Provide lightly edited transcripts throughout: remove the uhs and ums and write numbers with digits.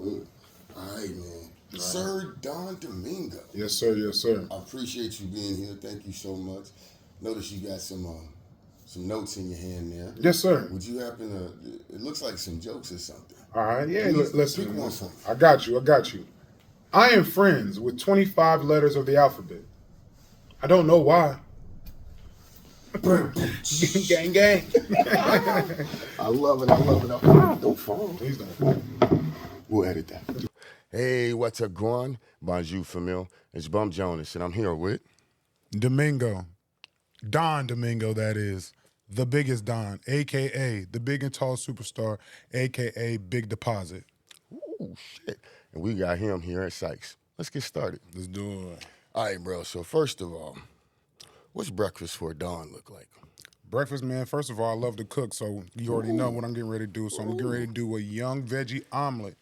Cool. All right, man. Right. Sir Don Domingo. Yes, sir. Yes, sir. I appreciate you being here. Thank you so much. Notice you got some notes in your hand there. Yes, sir. Would you happen to? It looks like some jokes or something. All right. Yeah. Please, Listen. pick one for me. I got you. I am friends with 25 letters of the alphabet. I don't know why. Gang, gang. I love it. Don't fall. Please don't. We'll edit that. Hey, what's up, going? Bonjour, famille. It's Bump Jonas, and I'm here with Domingo. Don Domingo, that is. The biggest Don, a.k.a. the big and tall superstar, a.k.a. Big Deposit. Ooh, shit. And we got him here at Sykes. Let's get started. Let's do it. All right, bro. So first of all, what's breakfast for Dawn look like? Breakfast, man, first of all, I love to cook, so you already know what I'm getting ready to do. So I'm getting ready to do a young veggie omelet.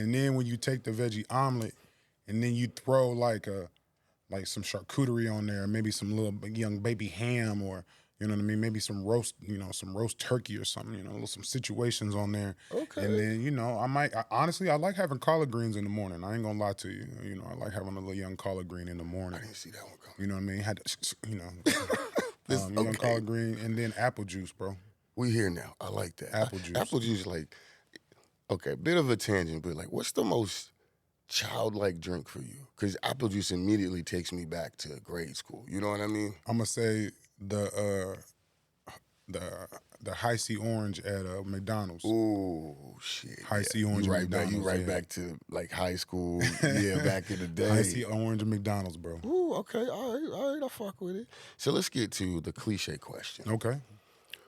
And then when you take the veggie omelet and then you throw like some charcuterie on there, maybe some little young baby ham or, you know what I mean, maybe some roast turkey or something, some situations on there. Okay. And then, honestly, I like having collard greens in the morning. I ain't gonna lie to you. I like having a little young collard green in the morning. I didn't see that one coming. You know what I mean? Had to, young collard green and then apple juice, bro. We here now. I like that. Apple juice. Apple juice, okay, bit of a tangent, but what's the most childlike drink for you? Because apple juice immediately takes me back to grade school. You know what I mean? I'm gonna say the high C orange at McDonald's. Ooh, shit. High C orange you at right McDonald's. You right back to high school. Yeah, back in the day. High C orange at McDonald's, bro. Ooh, okay. All right. I fuck with it. So let's get to the cliche question. Okay.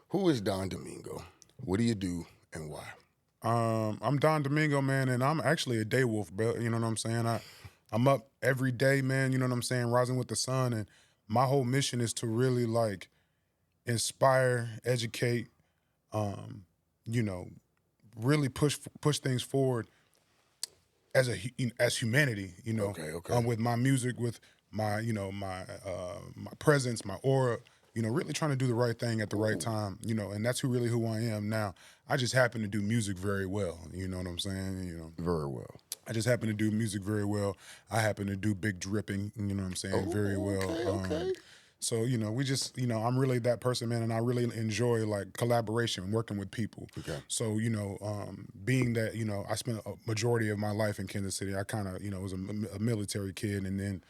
Who is Don Domingo? What do you do and why? I'm Don Domingo, man, and I'm actually a day wolf, bro. You know what I'm saying? I'm up every day, man. You know what I'm saying? Rising with the sun, and my whole mission is to really inspire, educate, really push things forward as humanity. Okay. With my music, with my my presence, my aura. Really trying to do the right thing at the right time. And that's who I am now. I just happen to do music very well. You know what I'm saying? Very well. I just happen to do music very well. I happen to do big dripping, you know what I'm saying, very well. Okay. So, we just, I'm really that person, man, and I really enjoy collaboration, working with people. Okay. So, being that, I spent a majority of my life in Kansas City, I kind of, was a military kid, and then,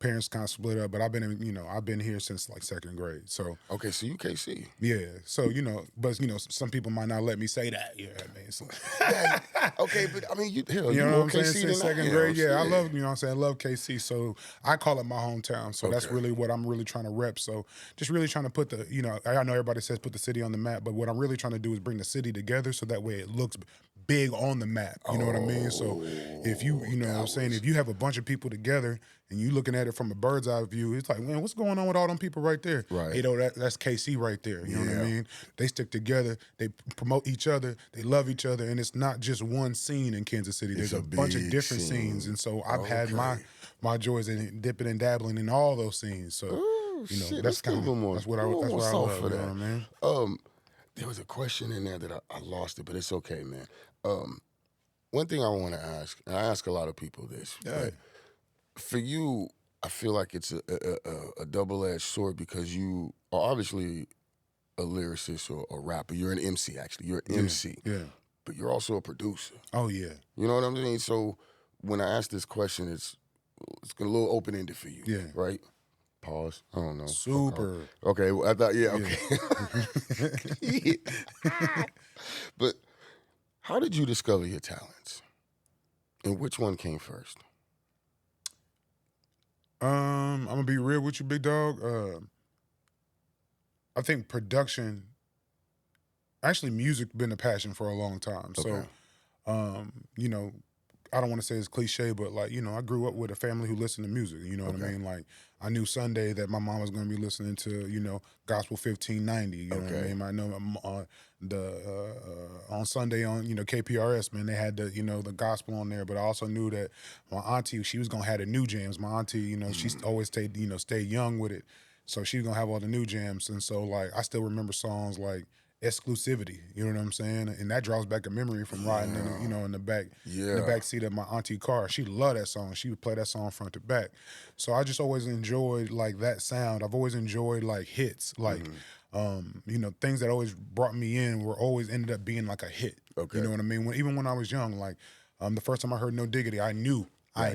parents kind of split up, but I've been here since second grade. So okay, so you KC. Yeah. So but some people might not let me say that. Yeah, man. So. Okay, but I mean, you know what I'm saying? KC Since second grade, yeah, I love I love KC. So I call it my hometown. So that's really what I'm really trying to rep. So just really trying to put the I know everybody says put the city on the map, but what I'm really trying to do is bring the city together so that way it looks big on the map. You know what I mean? So if you know what I'm saying, if you have a bunch of people together and you looking at it from a bird's eye view, it's like, man, what's going on with all them people right there? Right. That's KC right there. You know what I mean? They stick together, they promote each other, they love each other, and it's not just one scene in Kansas City. There's a bunch of different scenes. And so I've had my joys in dipping and dabbling in all those scenes. So that's kind of that's what I love. For that. You know what I mean? There was a question in there that I lost it, but it's okay, man. One thing I want to ask, and I ask a lot of people this, but for you, I feel like it's a double-edged sword because you are obviously a lyricist or a rapper. You're an MC, actually. You're an MC. Yeah. But you're also a producer. Oh, yeah. You know what I mean? So when I ask this question, it's a little open-ended for you. Yeah. Right? Pause. I don't know. Super. Okay. Well, I thought, okay. But how did you discover your talents? And which one came first? I'm gonna be real with you, big dog. I think production, actually music been a passion for a long time. Okay. So, I don't want to say it's cliche, but I grew up with a family who listened to music. You know what I mean? I knew Sunday that my mom was going to be listening to, Gospel 1590. You know what I mean? I know on Sunday on, KPRS, man, they had the gospel on there. But I also knew that my auntie, she was going to have the new jams. My auntie, she always stayed young with it. So she was going to have all the new jams. And so, I still remember songs like exclusivity. You know what I'm saying? And that draws back a memory from riding in the, in the back seat of my auntie car. She loved that song. She would play that song front to back. So I just always enjoyed like that sound. I've always enjoyed like hits, like things that always brought me in were always ended up being like a hit. Okay. You know what I mean? Even when I was young, like the first time I heard No Diggity, I knew I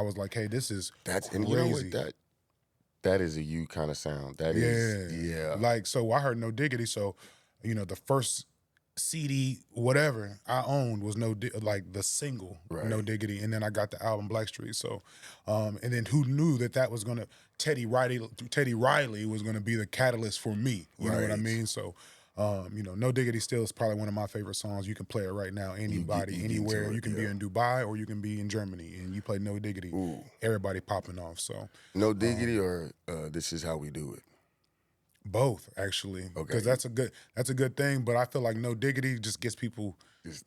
was like, hey, this is crazy. And you know what, that is a you kind of sound. That is Like, so I heard No Diggity, so the first CD whatever I owned was like the single No Diggity, and then I got the album Blackstreet. So and then who knew that was gonna Teddy Riley was gonna be the catalyst for me. You know what I mean? So No Diggity still is probably one of my favorite songs. You can play it right now, anybody, anywhere. You can be in Dubai or you can be in Germany, and you play No Diggity. Ooh. Everybody popping off. So No Diggity or This Is How We Do It? Both, actually, because that's a good thing. But I feel like No Diggity just gets people,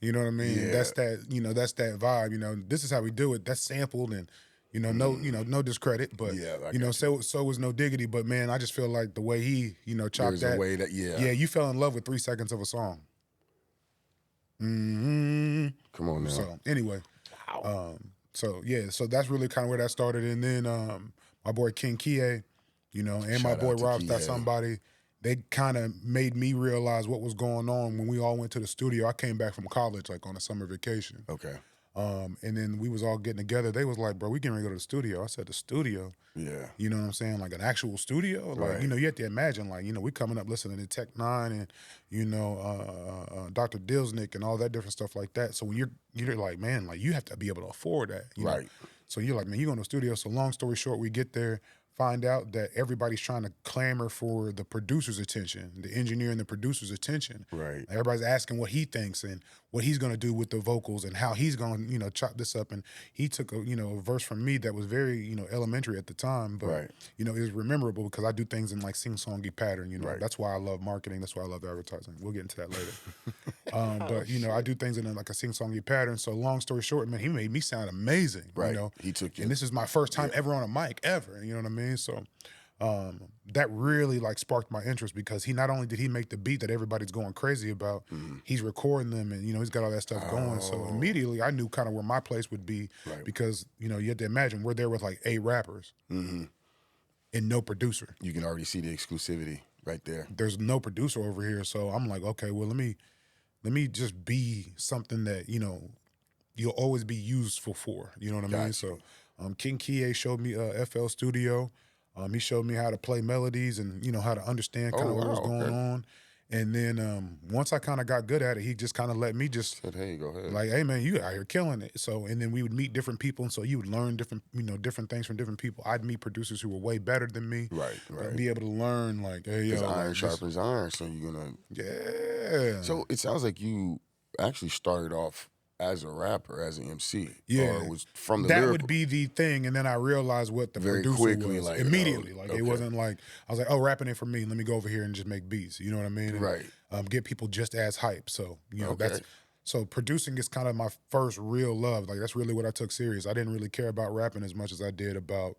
you know what I mean. Yeah. That's that's that vibe. This is how we do it. That's sampled, and no discredit, but so was No Diggity. But man, I just feel like the way he chopped There's that. a way that you fell in love with 3 seconds of a song. Mm-hmm. Come on now. So anyway, so that's really kind of where that started, and then my boy King Kie. And my boy Rob's That Somebody, they kind of made me realize what was going on when we all went to the studio. I came back from college, like on a summer vacation. Okay. And then we was all getting together. They was like, bro, we getting ready to go to the studio. I said, the studio? Yeah. You know what I'm saying? Like an actual studio? Like, you have to imagine, like, we coming up listening to Tech Nine and, Dr. Dilsnick and all that different stuff like that. So when you're like, man, like you have to be able to afford that. You know? So you're like, man, you going to the studio. So long story short, we get there, find out that everybody's trying to clamor for the producer's attention, the engineer and the producer's attention. Right. Everybody's asking what he thinks and what he's going to do with the vocals and how he's going to, chop this up. And he took a verse from me that was very, elementary at the time, but it was memorable because I do things in like sing-songy pattern. That's why I love marketing. That's why I love advertising. We'll get into that later. But I do things in like a sing-songy pattern. So long story short, man, he made me sound amazing. Right. He took you. And this is my first time ever on a mic ever. You know what I mean? So that really like sparked my interest because he not only did he make the beat that everybody's going crazy about, he's recording them and he's got all that stuff going. So immediately I knew kind of where my place would be because you have to imagine we're there with like 8 rappers and no producer. You can already see the exclusivity right there. There's no producer over here, so I'm like, okay, well let me just be something that you'll always be useful for. You know what I mean? So King Kie showed me FL Studio. He showed me how to play melodies and, how to understand kind of what was going on. And then once I kind of got good at it, he just kind of let me just said, hey, go ahead. Like, hey man, you out here killing it. So, and then we would meet different people. And so you would learn different things from different people. I'd meet producers who were way better than me. Right. And be able to learn like, hey, yo. Iron sharpens iron. So you're going to. Yeah. So it sounds like you actually started off as a rapper, as an MC. Yeah. Or it was from the that lyrical. would be the thing. And then I realized what the very producer quickly, was. like, immediately. It wasn't like, I was like, oh, rapping ain't for me. Let me go over here and just make beats. You know what I mean? And, right. Get people just as hype. So, so producing is kind of my first real love. Like, that's really what I took serious. I didn't really care about rapping as much as I did about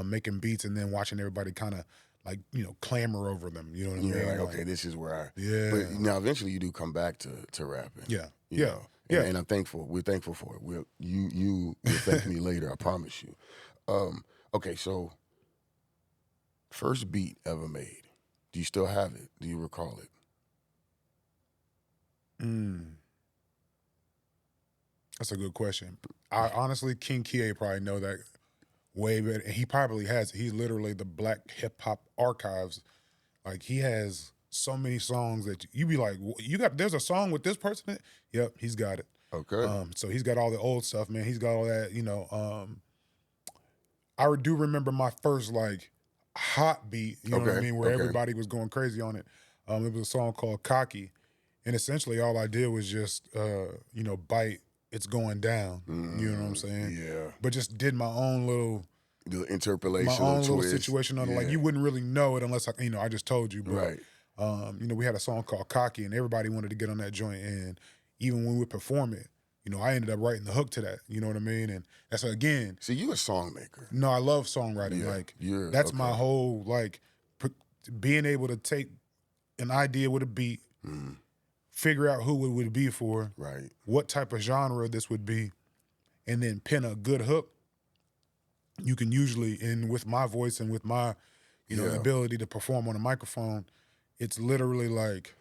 making beats and then watching everybody kind of like, clamor over them. You know what I mean? Yeah, like, okay, this is where I... Yeah. But now eventually you do come back to rapping. Yeah. You know? And I'm thankful. We're thankful for it. You'll thank me later, I promise you. Okay, so first beat ever made. Do you still have it? Do you recall it? That's a good question. I honestly, King Kie probably know that way better. And he probably has it. He's literally the Black Hip Hop Archives. Like, he has so many songs that you be like, there's a song with this person in it? Yep, he's got it. Okay. So he's got all the old stuff, man. He's got all that, I do remember my first like hot beat, you know what I mean, where everybody was going crazy on it. It was a song called Cocky. And essentially all I did was just bite It's Going Down. You know what I'm saying? Yeah. But just did my own little the interpolation, my own little twist. situation on it. Like, you wouldn't really know it unless I just told you. But, right. We had a song called Cocky, and everybody wanted to get on that joint. And even when we would perform it, I ended up writing the hook to that. You know what I mean? And that's again. See, you a songmaker. No, I love songwriting. Yeah, like that's my whole like being able to take an idea with a beat, figure out who it would be for, Right. what type of genre this would be, and then pin a good hook, you can usually, and with my voice and with my, ability to perform on a microphone, it's literally like.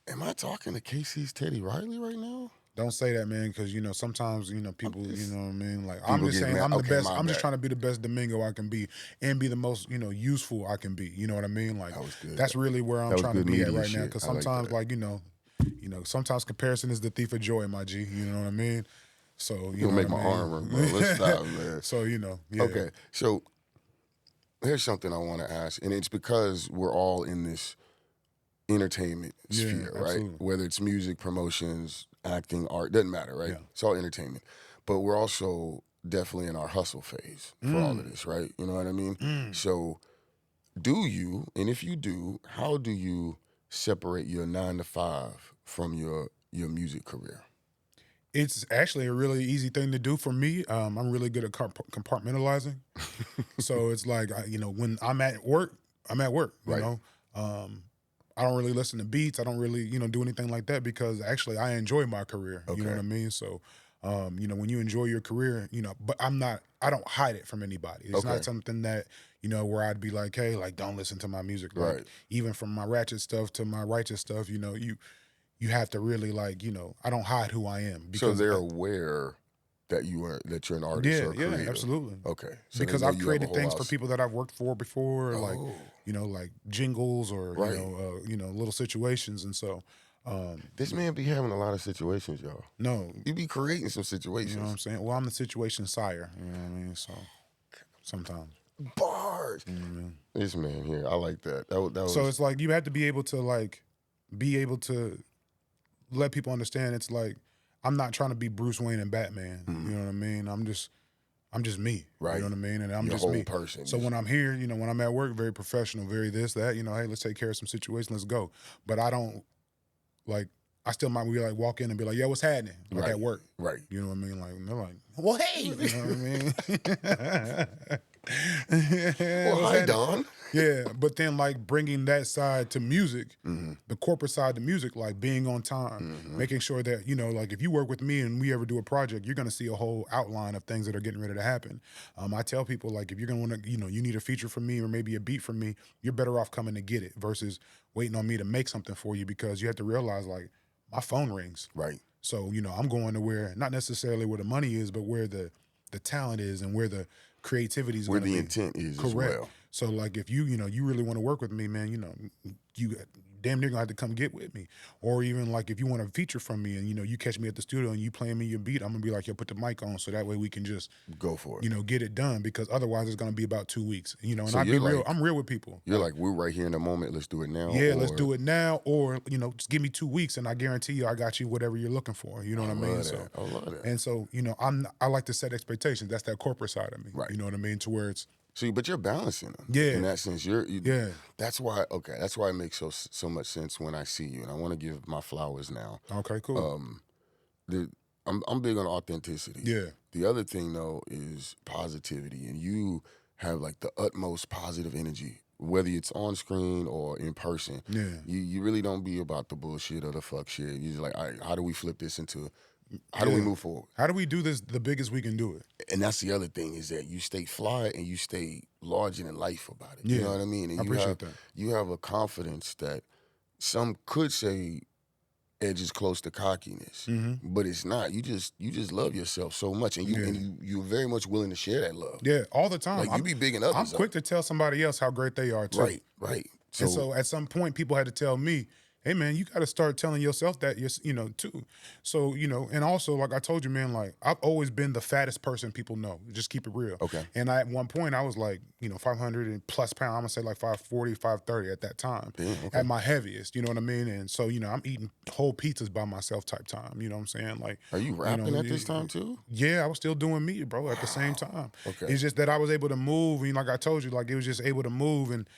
Am I talking to KC's Teddy Riley right now? Don't say that, man, because sometimes people, you know what I mean. Like I'm People just get saying, mad. I'm the Okay, best. my I'm just bad. trying to be the best Domingo I can be, and be the most useful I can be. You know what I mean? Like That was good. that's really where I'm That was trying to good be at media right now. shit. Because I like sometimes, that. sometimes comparison is the thief of joy, my G. You know what I mean? So You'll make my arm hurt, bro. Let's stop, man. So yeah. Okay, so here's something I want to ask, and it's because we're all in this entertainment sphere, right? absolutely. Whether it's music, promotions, acting, art, doesn't matter, right? Yeah. It's all entertainment. But we're also definitely in our hustle phase for all of this, right? You know what I mean? So do you, and if you do, how do you separate your 9 to 5 from your music career? It's actually a really easy thing to do for me. I'm really good at compartmentalizing. So it's like, when I'm at work, I'm at work, you Right. know. I don't really listen to beats. I don't really, do anything like that because actually I enjoy my career. You know Okay. what I mean? So, when you enjoy your career, but I don't hide it from anybody. It's Okay. not something that, where I'd be like, hey, like, don't listen to my music. Like, Right. even from my ratchet stuff to my righteous stuff, you have to really I don't hide who I am. So Because they're aware that you're an artist or a creator. yeah, absolutely. Okay. So Because they know I've you have a created whole things for house. people that I've worked for before, like Oh. like jingles or Right. little situations, and so This man be having a lot of situations, y'all. no, You be creating some you situations. know what I'm saying. Well, I'm the situation sire. You know what I mean. So sometimes, Bars. you know what I mean? This man here, I like that. That was So it's like you have to be able to let people understand. It's like I'm not trying to be Bruce Wayne and Batman. You know what I mean. I'm just me. Right. You know what I mean? And I'm your just whole me. person. So when I'm here, when I'm at work, very professional, very this, that, hey, let's take care of some situations, let's go. But I don't I still might be like walk in and be like, yo, what's happening? Like Right. at work. Right. You know what I mean? Like they're like, well, hey, you know what I mean? Well, What's hi, happening? Don. Yeah, but then bringing that side to music, the corporate side to music, like being on time, making sure that, if you work with me and we ever do a project, you're going to see a whole outline of things that are getting ready to happen. I tell people, like, if you're going to want to, you need a feature from me or maybe a beat from me, you're better off coming to get it versus waiting on me to make something for you, because you have to realize, like, my phone rings. Right. So, I'm going to where, not necessarily where the money is, but where the talent is and where the creativity is Where going to the be. intent is Correct. as well. So, like, if you really want to work with me, man, you damn near gonna have to come get with me. Or even like if you want a feature from me and you catch me at the studio and you playing me your beat, I'm gonna be like, yo, put the mic on, so that way we can just Go for it. get it done, because otherwise it's gonna be about 2 weeks. And So I'd be you're real. like- I'm real with people. You're like, we're right here in the moment. Let's do it now. Yeah, let's do it now, or just give me 2 weeks and I guarantee you I got you whatever you're looking for. You know what I mean? Love So that. I love that. and so I like to set expectations. That's that corporate side of me. Right. You know what I mean? To where it's See, but you're balancing them. Yeah. In that sense, you yeah. That's why. Okay. That's why it makes so much sense when I see you, and I want to give my flowers now. Okay, cool. I'm big on authenticity. Yeah. The other thing though is positivity, and you have like the utmost positive energy, whether it's on screen or in person. Yeah. You really don't be about the bullshit or the fuck shit. You're just like, all right, how do we flip this into? How do we move forward? How do we do this the biggest we can do it? And that's the other thing, is that you stay fly and you stay larger than life about it. Yeah, You know what I mean? And I appreciate that. You have a confidence that some could say edges close to cockiness, but it's not. You just love yourself so much, and you're very much willing to share that love. Yeah, all the time. Like you be big in others. I'm quick to tell somebody else how great they are too. Right. And so at some point, people had to tell me, hey man, you got to start telling yourself that, too. So, and also, like I told you, man, like I've always been the fattest person people know. Just keep it real. Okay. And at one point I was like, 500 and plus pounds. I'm gonna say like 540, 530 at that time. Damn, okay. At my heaviest, you know what I mean? And so, I'm eating whole pizzas by myself type time. You know what I'm saying? Like, Are you rapping at this time too? yeah, I was still doing me, bro, at the same time. Okay. It's just that I was able to move, and like I told you, like it was just able to move, and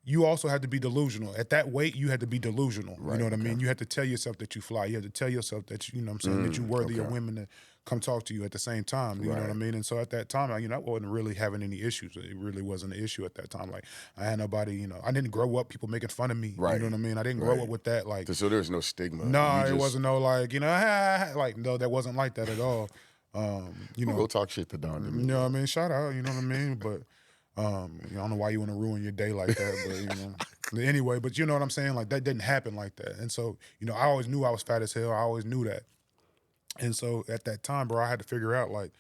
you also had to be delusional. At that weight, you had to be delusional. Right, You know what okay. I mean? You had to tell yourself that you fly. You had to tell yourself that you know what I'm saying, that you're worthy of okay. women to come talk to you at the same time. You know what I Right. mean? And so at that time, I wasn't really having any issues. It really wasn't an issue at that time. Like I had nobody, I didn't grow up people making fun of me. You Right. know what I mean? I didn't grow Right. up with that. Like So there's no stigma. no, You it just wasn't no like, like no, that wasn't like that at all. You we'll know, go talk shit to Don. you know what I mean? Shout out, you know what I mean? But I don't know why you want to ruin your day like that, but anyway, but you know what I'm saying? Like that didn't happen like that. And so, I always knew I was fat as hell. I always knew that. And so at that time, bro, I had to figure out like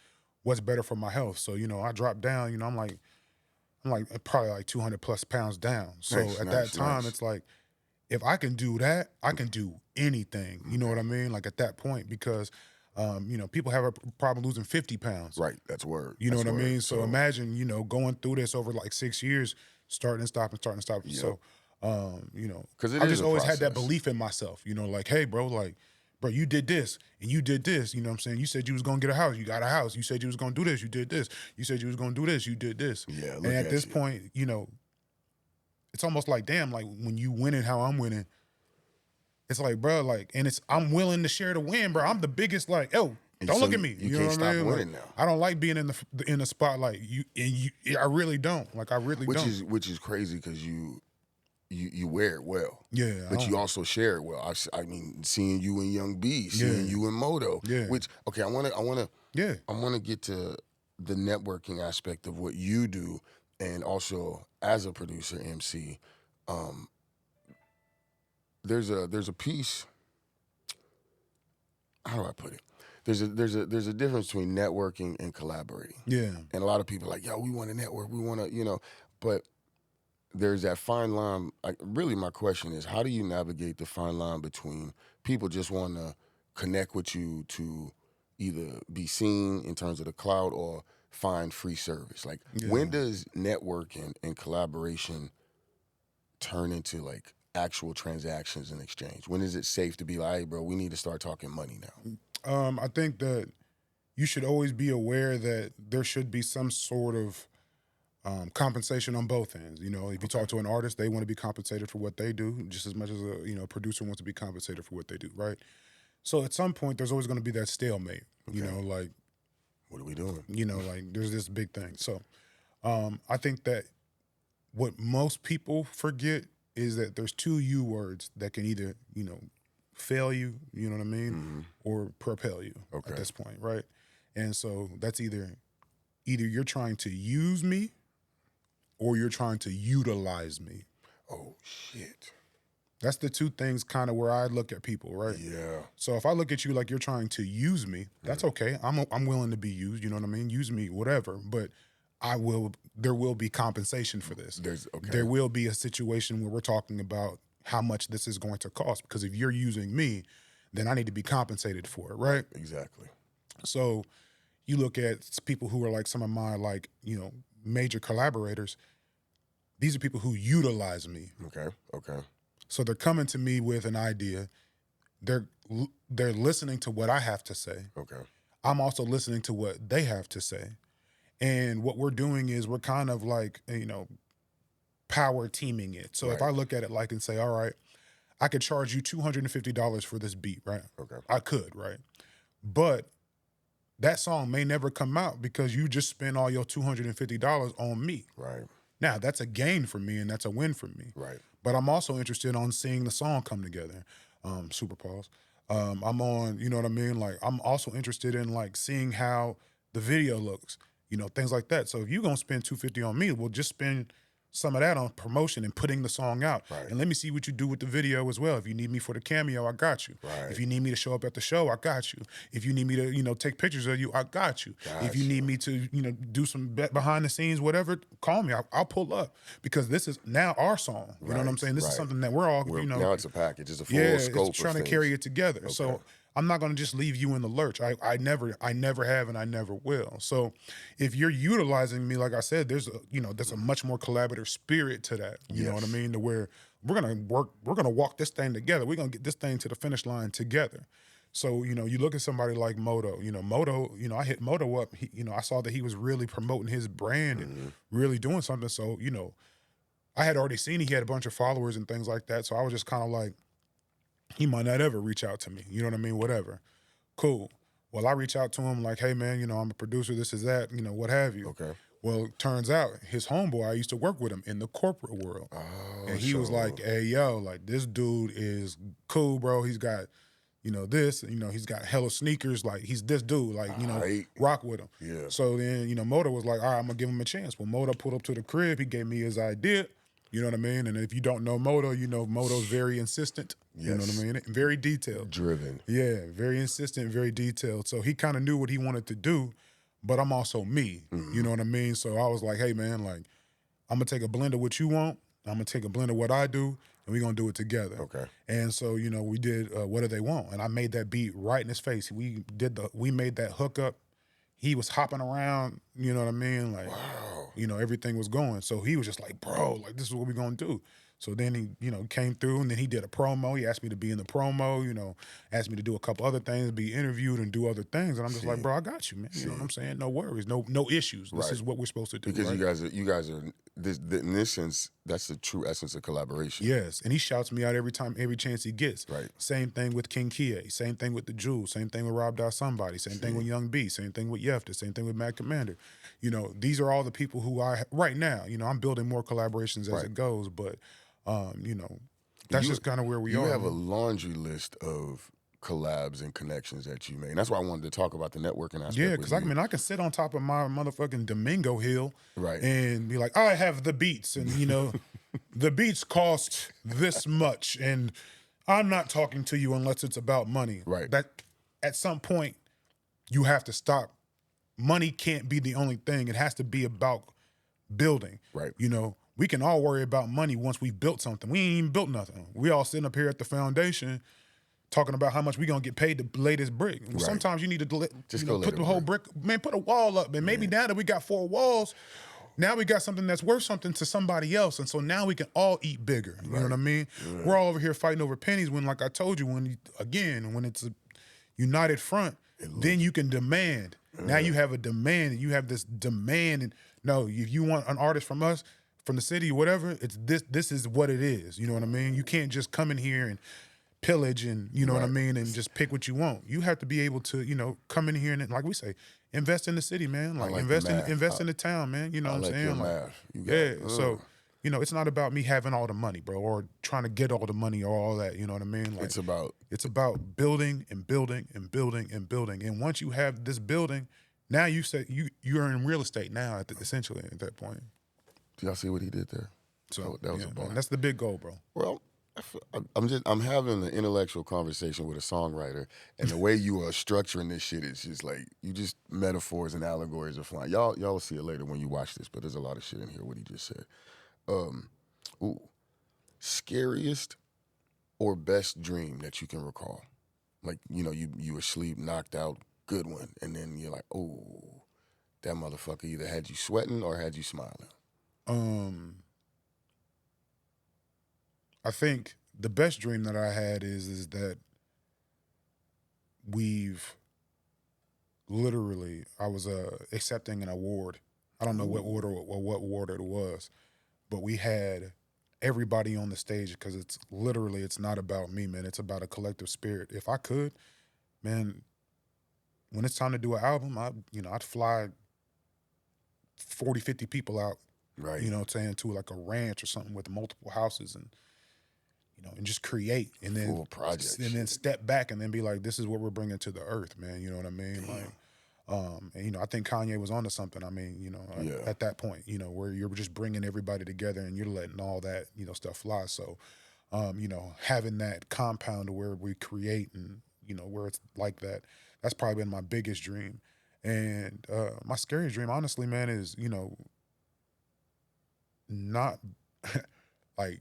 what's better for my health. So, I dropped down, I'm like probably like 200 plus pounds down. So at that time, it's like, if I can do that, I can do anything. You know what I mean? Like at that point, because people have a problem losing 50 pounds. Right, that's word. You know That's what I word. mean? So imagine, going through this over like 6 years, starting and stopping, starting and stopping. Yep. So, 'Cause it I is just a always had that process. belief in myself, like, hey, bro, you did this and you did this. You know what I'm saying? You said you was going to get a house. You got a house. You said you was going to do this. You did this. You said you was going to do this. You did this. Yeah, look and at at this you. point, it's almost like, damn, like when you winning how I'm winning, it's like, bro, like, and I'm willing to share the win, bro. I'm the biggest, like, yo, don't so look at me. you know can't what stop I mean? winning Like, now. I don't like being in the spotlight. I really don't. Like, I really don't. Which is crazy because you wear it well. Yeah, But you also share it well. I mean, seeing you in Young B, seeing you in Moto. Yeah. Which okay, I wanna get to the networking aspect of what you do, and also as a producer, MC. There's a piece. How do I put it? There's a difference between networking and collaborating. Yeah. And a lot of people are like, yo, we want to network, we want to, but there's that fine line. Really, my question is, how do you navigate the fine line between people just want to connect with you to either be seen in terms of the cloud or find free service? Like, when does networking and collaboration turn into like actual transactions and exchange? When is it safe to be like, hey, bro, we need to start talking money now? I think that you should always be aware that there should be some sort of compensation on both ends. If you talk to an artist, they want to be compensated for what they do just as much as a producer wants to be compensated for what they do, right? So at some point, there's always going to be that stalemate. Like, What are we doing? Like there's this big thing. So I think that what most people forget is that there's two U words that can either fail you, you know what I mean, or propel you at this point, right? And so that's either you're trying to use me or you're trying to utilize me. Oh, shit. That's the two things kind of where I look at people, right? Yeah. So if I look at you like you're trying to use me, that's okay. I'm willing to be used, you know what I mean? Use me, whatever. But there will be compensation for this. There will be a situation where we're talking about how much this is going to cost, because if you're using me, then I need to be compensated for it, right? Exactly. So you look at people who are like some of my major collaborators. These are people who utilize me. Okay. So they're coming to me with an idea. They're listening to what I have to say. Okay. I'm also listening to what they have to say. And what we're doing is we're kind of like, power teaming it. So if I look at it like and say, all right, I could charge you $250 for this beat, right? Okay. I could, right? But that song may never come out because you just spent all your $250 on me. Right. Now, that's a gain for me and that's a win for me. Right. But I'm also interested on seeing the song come together. Super pause. I'm on, you know what I mean? Like, I'm also interested in like seeing how the video looks, things like that. So if you're going to spend $250 on me, we'll just spend some of that on promotion and putting the song out. Right. And let me see what you do with the video as well. If you need me for the cameo, I got you. Right. If you need me to show up at the show, I got you. If you need me to, take pictures of you, I got you. If you need me to, do some behind the scenes, whatever, call me. I'll pull up, because this is now our song. You know what I'm saying? This is something that we're all, now it's a package. It's a full scope. It's trying to carry it together. Okay. So I'm not going to just leave you in the lurch. I never have, and I never will. So if you're utilizing me, like I said, there's a much more collaborative spirit to that. You know what I mean? To where we're going to walk this thing together. We're going to get this thing to the finish line together. So, you look at somebody like Moto, Moto, I hit Moto up. He, I saw that he was really promoting his brand and really doing something. So, I had already seen he had a bunch of followers and things like that. So I was just kind of like, he might not ever reach out to me. You know what I mean? Whatever. Cool. Well, I reach out to him like, hey man, I'm a producer, this is that, what have you. Okay. Well, it turns out his homeboy, I used to work with him in the corporate world. Oh, And he was like, hey, yo, like this dude is cool, bro. He's got, this, he's got hella sneakers. Like he's this dude, like, rock with him. Yeah. So then, Moto was like, all right, I'm gonna give him a chance. Well, Moto pulled up to the crib. He gave me his idea. You know what I mean? And if you don't know Moto, Moto's very insistent. Yes. You know what I mean? Very detailed. Driven. Yeah, very insistent, very detailed. So he kind of knew what he wanted to do, but I'm also me. Mm-hmm. You know what I mean? So I was like, hey man, like, I'm gonna take a blend of what you want. I'm gonna take a blend of what I do, and we're gonna do it together. Okay. And so, we did What Do They Want? And I made that beat right in his face. We made that hookup. He was hopping around, you know what I mean? Like, wow. Everything was going. So he was just like, bro, like, this is what we're going to do. So then he, came through, and then he did a promo. He asked me to be in the promo, asked me to do a couple other things, be interviewed and do other things. And I'm just like, bro, I got you, man. You know what I'm saying? No worries, no issues. This is what we're supposed to do. Because you guys are in this sense, that's the true essence of collaboration. Yes, and he shouts me out every chance he gets. Right. Same thing with King Kie, same thing with the Jules, same thing with Rob Dot Somebody, same thing with Young B, same thing with Yefta, same thing with Mad Commander. These are all the people who right now, I'm building more collaborations as it goes, but that's just kind of where we are. You have a laundry list of collabs and connections that you made. And that's why I wanted to talk about the networking aspect. Yeah, because I can sit on top of my motherfucking Domingo hill, right, and be like, I have the beats, and the beats cost this much, and I'm not talking to you unless it's about money. Right. That at some point you have to stop. Money can't be the only thing. It has to be about building. Right. We can all worry about money once we've built something. We ain't even built nothing. We all sitting up here at the foundation talking about how much we gonna get paid to lay this brick. Right. Sometimes you need to put the whole brick, man, put a wall up. And maybe now that we got 4 walls, now we got something that's worth something to somebody else. And so now we can all eat bigger. You know what I mean? Yeah. We're all over here fighting over pennies when, like I told you, when it's a united front, then you can demand. Now you have a demand, and you have this demand. And no, if you want an artist from us, from the city or whatever, it's this is what it is. You know what I mean? You can't just come in here and pillage and, you know what I mean, and just pick what you want. You have to be able to, come in here and, like we say, invest in the city, man. Like invest in the town, man. You know what I'm saying? So, it's not about me having all the money, bro, or trying to get all the money or all that, you know what I mean? Like, it's about building and building and building and building. And once you have this building, now you're in real estate now essentially at that point. Do y'all see what he did there? So that was a bar. That's the big goal, bro. Well, I'm having an intellectual conversation with a songwriter, and the way you are structuring this shit is just like metaphors and allegories are flying. Y'all will see it later when you watch this, but there's a lot of shit in here. What he just said. Scariest or best dream that you can recall? Like you were asleep, knocked out, good one, and then you're like, oh, that motherfucker either had you sweating or had you smiling. I think the best dream that I had is that we've literally, I was accepting an award. I don't know what award it was, but we had everybody on the stage because it's not about me, man. It's about a collective spirit. If I could, man, when it's time to do an album, I'd fly 40, 50 people out. Right. You know what I'm saying, to like a ranch or something with multiple houses and just create and then full project and then step back and then be like, this is what we're bringing to the earth, man. You know what I mean? Like, and I think Kanye was onto something. I mean, at that point, where you're just bringing everybody together and you're letting all that, stuff fly. So, having that compound where we create and, where it's like that, that's probably been my biggest dream. And my scariest dream, honestly, man, is, not like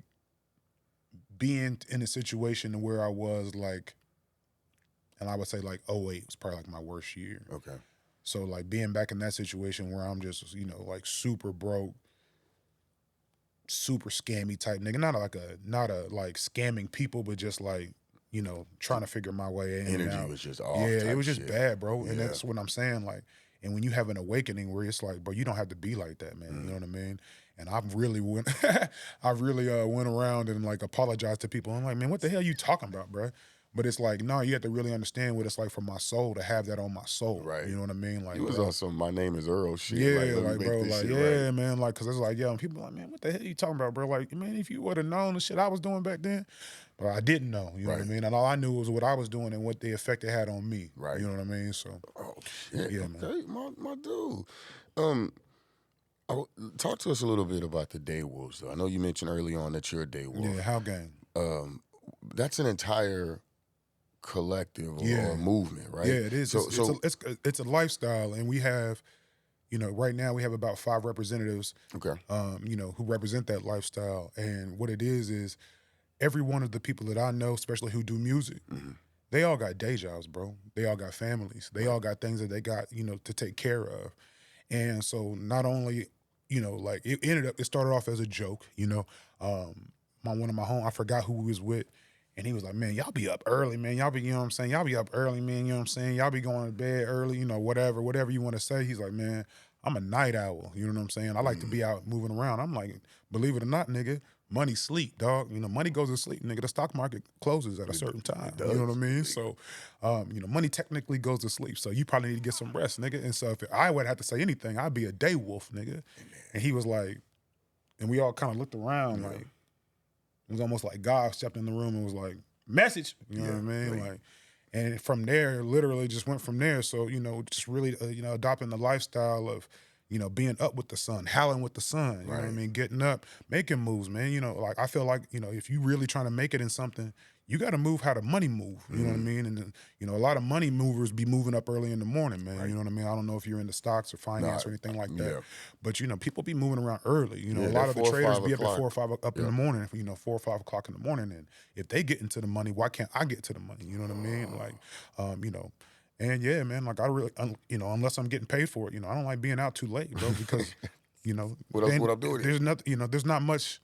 being in a situation where I was like, and I would say like 08 was probably like my worst year. Okay. So like being back in that situation where I'm just, like super broke, super scammy type nigga. Not a like scamming people, but just like, trying to figure my way in. Energy and out. Was just off. Yeah, it was just shit. bad, bro. Yeah. And that's what I'm saying. Like, and when you have an awakening where it's like, bro, you don't have to be like that, man. You know what I mean? And I really went, went around and like apologized to people. I'm like, man, what the hell you talking about, bro? But it's like, no, you have to really understand what it's like for my soul to have that on my soul. Right. You know what I mean? Like, You was bro, on some "My name is Earl" shit. yeah, Let me like, make bro, this like, shit yeah, right. man, like, cause it's like, yeah, and people like, man, what the hell you talking about, bro? Like, man, if you would have known the shit I was doing back then, but I didn't know, you know what I mean? And all I knew was what I was doing and what the effect it had on me. Right. You know what I mean? So, Oh shit. yeah, Okay, man. my dude. Talk to us a little bit about the Day Wolves, though. I know you mentioned early on that you're a Day Wolf. Yeah, how gang. That's an entire collective or movement, right? Yeah, it is. So, It's a lifestyle, and we have, you know, right now we have about 5 representatives, okay, you know, who represent that lifestyle. And what it is every one of the people that I know, especially who do music, they all got day jobs, bro. They all got families. They all got things that they got, you know, to take care of. And so not only, you know, like it started off as a joke, you know. One of my home, I forgot who we was with, and he was like, man, y'all be up early, man. Y'all be, you know what I'm saying? Y'all be up early, man, you know what I'm saying? Y'all be going to bed early, you know, whatever you want to say. He's like, man, I'm a night owl, you know what I'm saying? I like to be out moving around. I'm like, believe it or not, nigga, money sleep, dog. You know, money goes to sleep, nigga. The stock market closes at a certain time. You know what I mean? So, you know, money technically goes to sleep. So you probably need to get some rest, nigga. And so if I would have to say anything, I'd be a day wolf, nigga. And he was like, and we all kind of looked around like, it was almost like God stepped in the room and was like, message, you know what I mean? Like, and from there, literally just went from there. So, you know, just really, you know, adopting the lifestyle of, you know, being up with the sun, howling with the sun, you know what I mean? Getting up, making moves, man. You know, like I feel like, you know, if you really trying to make it in something, you got to move how the money move, you know what I mean? And then, you know, a lot of money movers be moving up early in the morning, man. You know what I mean? I don't know if you're into stocks or finance or anything like that, but, you know, people be moving around early. You know, a lot of the traders be up at 4 or 5 up in the morning, you know, 4 or 5 o'clock in the morning. And if they get into the money, why can't I get to the money? You know what I mean? Like, you know, and yeah, man, like I really, you know, unless I'm getting paid for it, you know, I don't like being out too late, bro, because, you know, what I'm doing? There's nothing, you know, there's not much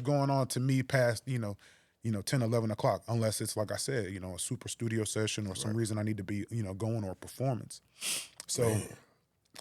going on to me past, you know, 10, 11 o'clock, unless it's like I said, you know, a super studio session or some reason I need to be, you know, going or a performance. So,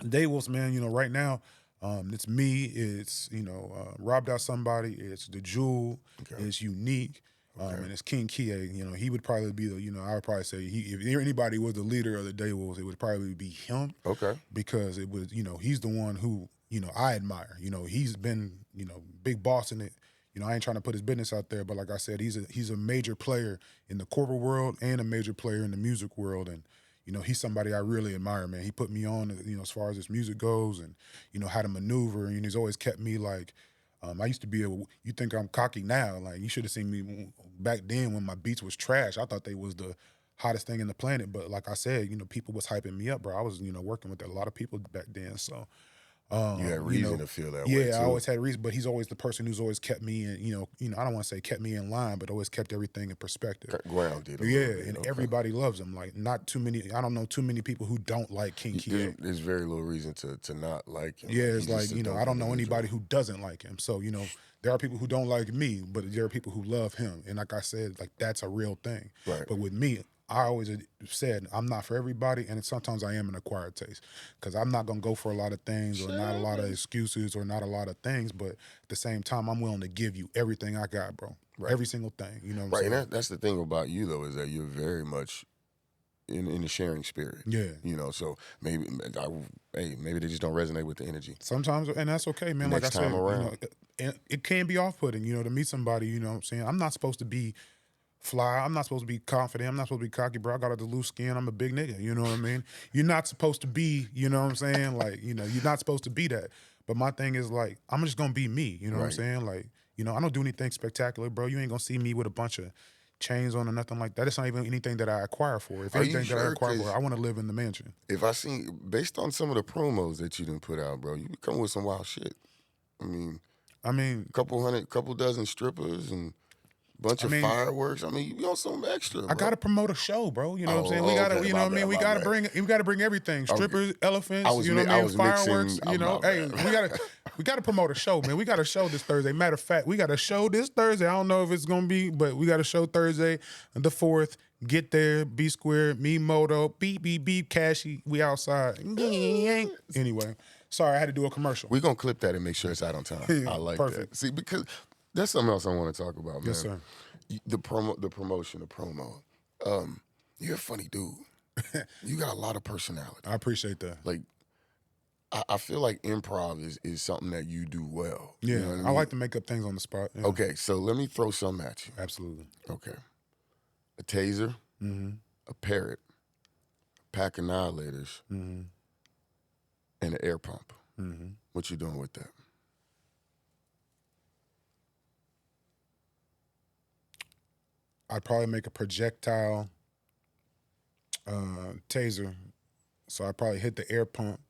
Day Wolves, man, you know, right now, it's me, it's, you know, Robbed Out Somebody, it's The Jewel, it's Unique. And it's King Kie, you know, he would probably be the, you know, I would probably say if anybody was the leader of the Day Wolves, it would probably be him. Okay. Because it was, you know, he's the one who, you know, I admire. You know, he's been, you know, big boss in it. You know, I ain't trying to put his business out there, but like I said, he's a major player in the corporate world and a major player in the music world. And, you know, he's somebody I really admire, man. He put me on, you know, as far as his music goes and, you know, how to maneuver. And he's always kept me like, I used to be you think I'm cocky now. Like, you should have seen me back then when my beats was trash. I thought they was the hottest thing in the planet. But like I said, you know, people was hyping me up, bro. I was, you know, working with a lot of people back then. So, you had reason to feel that way, too. Yeah, I always had reason, but he's always the person who's always kept me in, you know, I don't want to say kept me in line, but always kept everything in perspective. Grounded. And everybody loves him. Like, not too many, I don't know too many people who don't like King Kie. There's very little reason to not like him. Yeah, it's like, you know, I don't know anybody who doesn't like him. So, you know, there are people who don't like me, but there are people who love him. And like I said, like, that's a real thing. Right. But with me, I always said I'm not for everybody, and sometimes I am an acquired taste because I'm not going to go for a lot of things or not a lot of excuses or not a lot of things, but at the same time, I'm willing to give you everything I got, bro. Right. Every single thing, you know what I'm saying? And that's the thing about you, though, is that you're very much in the sharing spirit. Yeah. You know, so maybe they just don't resonate with the energy. Sometimes, and that's okay, man. Next like I said, time around. You know, it can be off-putting, you know, to meet somebody, you know what I'm saying? I'm not supposed to be fly. I'm not supposed to be confident. I'm not supposed to be cocky, bro. I got a loose skin. I'm a big nigga. You know what I mean? You're not supposed to be, you know what I'm saying? Like, you know, you're not supposed to be that. But my thing is, like, I'm just going to be me. You know what I'm saying? Like, you know, I don't do anything spectacular, bro. You ain't going to see me with a bunch of chains on or nothing like that. It's not even anything that I acquire for. If anything that I acquire for, I want to live in the mansion. If I see, based on some of the promos that you done put out, bro, you come with some wild shit. I mean, couple dozen strippers and bunch of fireworks. I mean, you be on something extra, bro. I gotta promote a show, bro. You know what I'm saying? We gotta, you know what I mean? We gotta bring everything. Strippers, elephants, you know what I mean? Fireworks, you know. Hey, we gotta promote a show, man. We got a show this Thursday. Matter of fact, we got a show this Thursday. I don't know if it's gonna be, but we got a show Thursday, the 4th. Get there, B Square, me, Moto, beep, beep, beep, Cashy. We outside. Anyway. Sorry, I had to do a commercial. We're going to clip that and make sure it's out on time. I like Perfect. that. See, because that's something else I want to talk about, man. Yes, sir. The promotion, the promo. You're a funny dude. You got a lot of personality. I appreciate that. Like, I feel like improv is something that you do well. Yeah, You know what I I mean? like to make up things on the spot. Yeah. Okay, so let me throw something at you. Absolutely. Okay. A taser, Mm-hmm. a parrot, a pack of annihilators, Mm-hmm. and an air pump. Mm-hmm. What you doing with that? I'd probably make a projectile taser. So I'd probably hit the air pump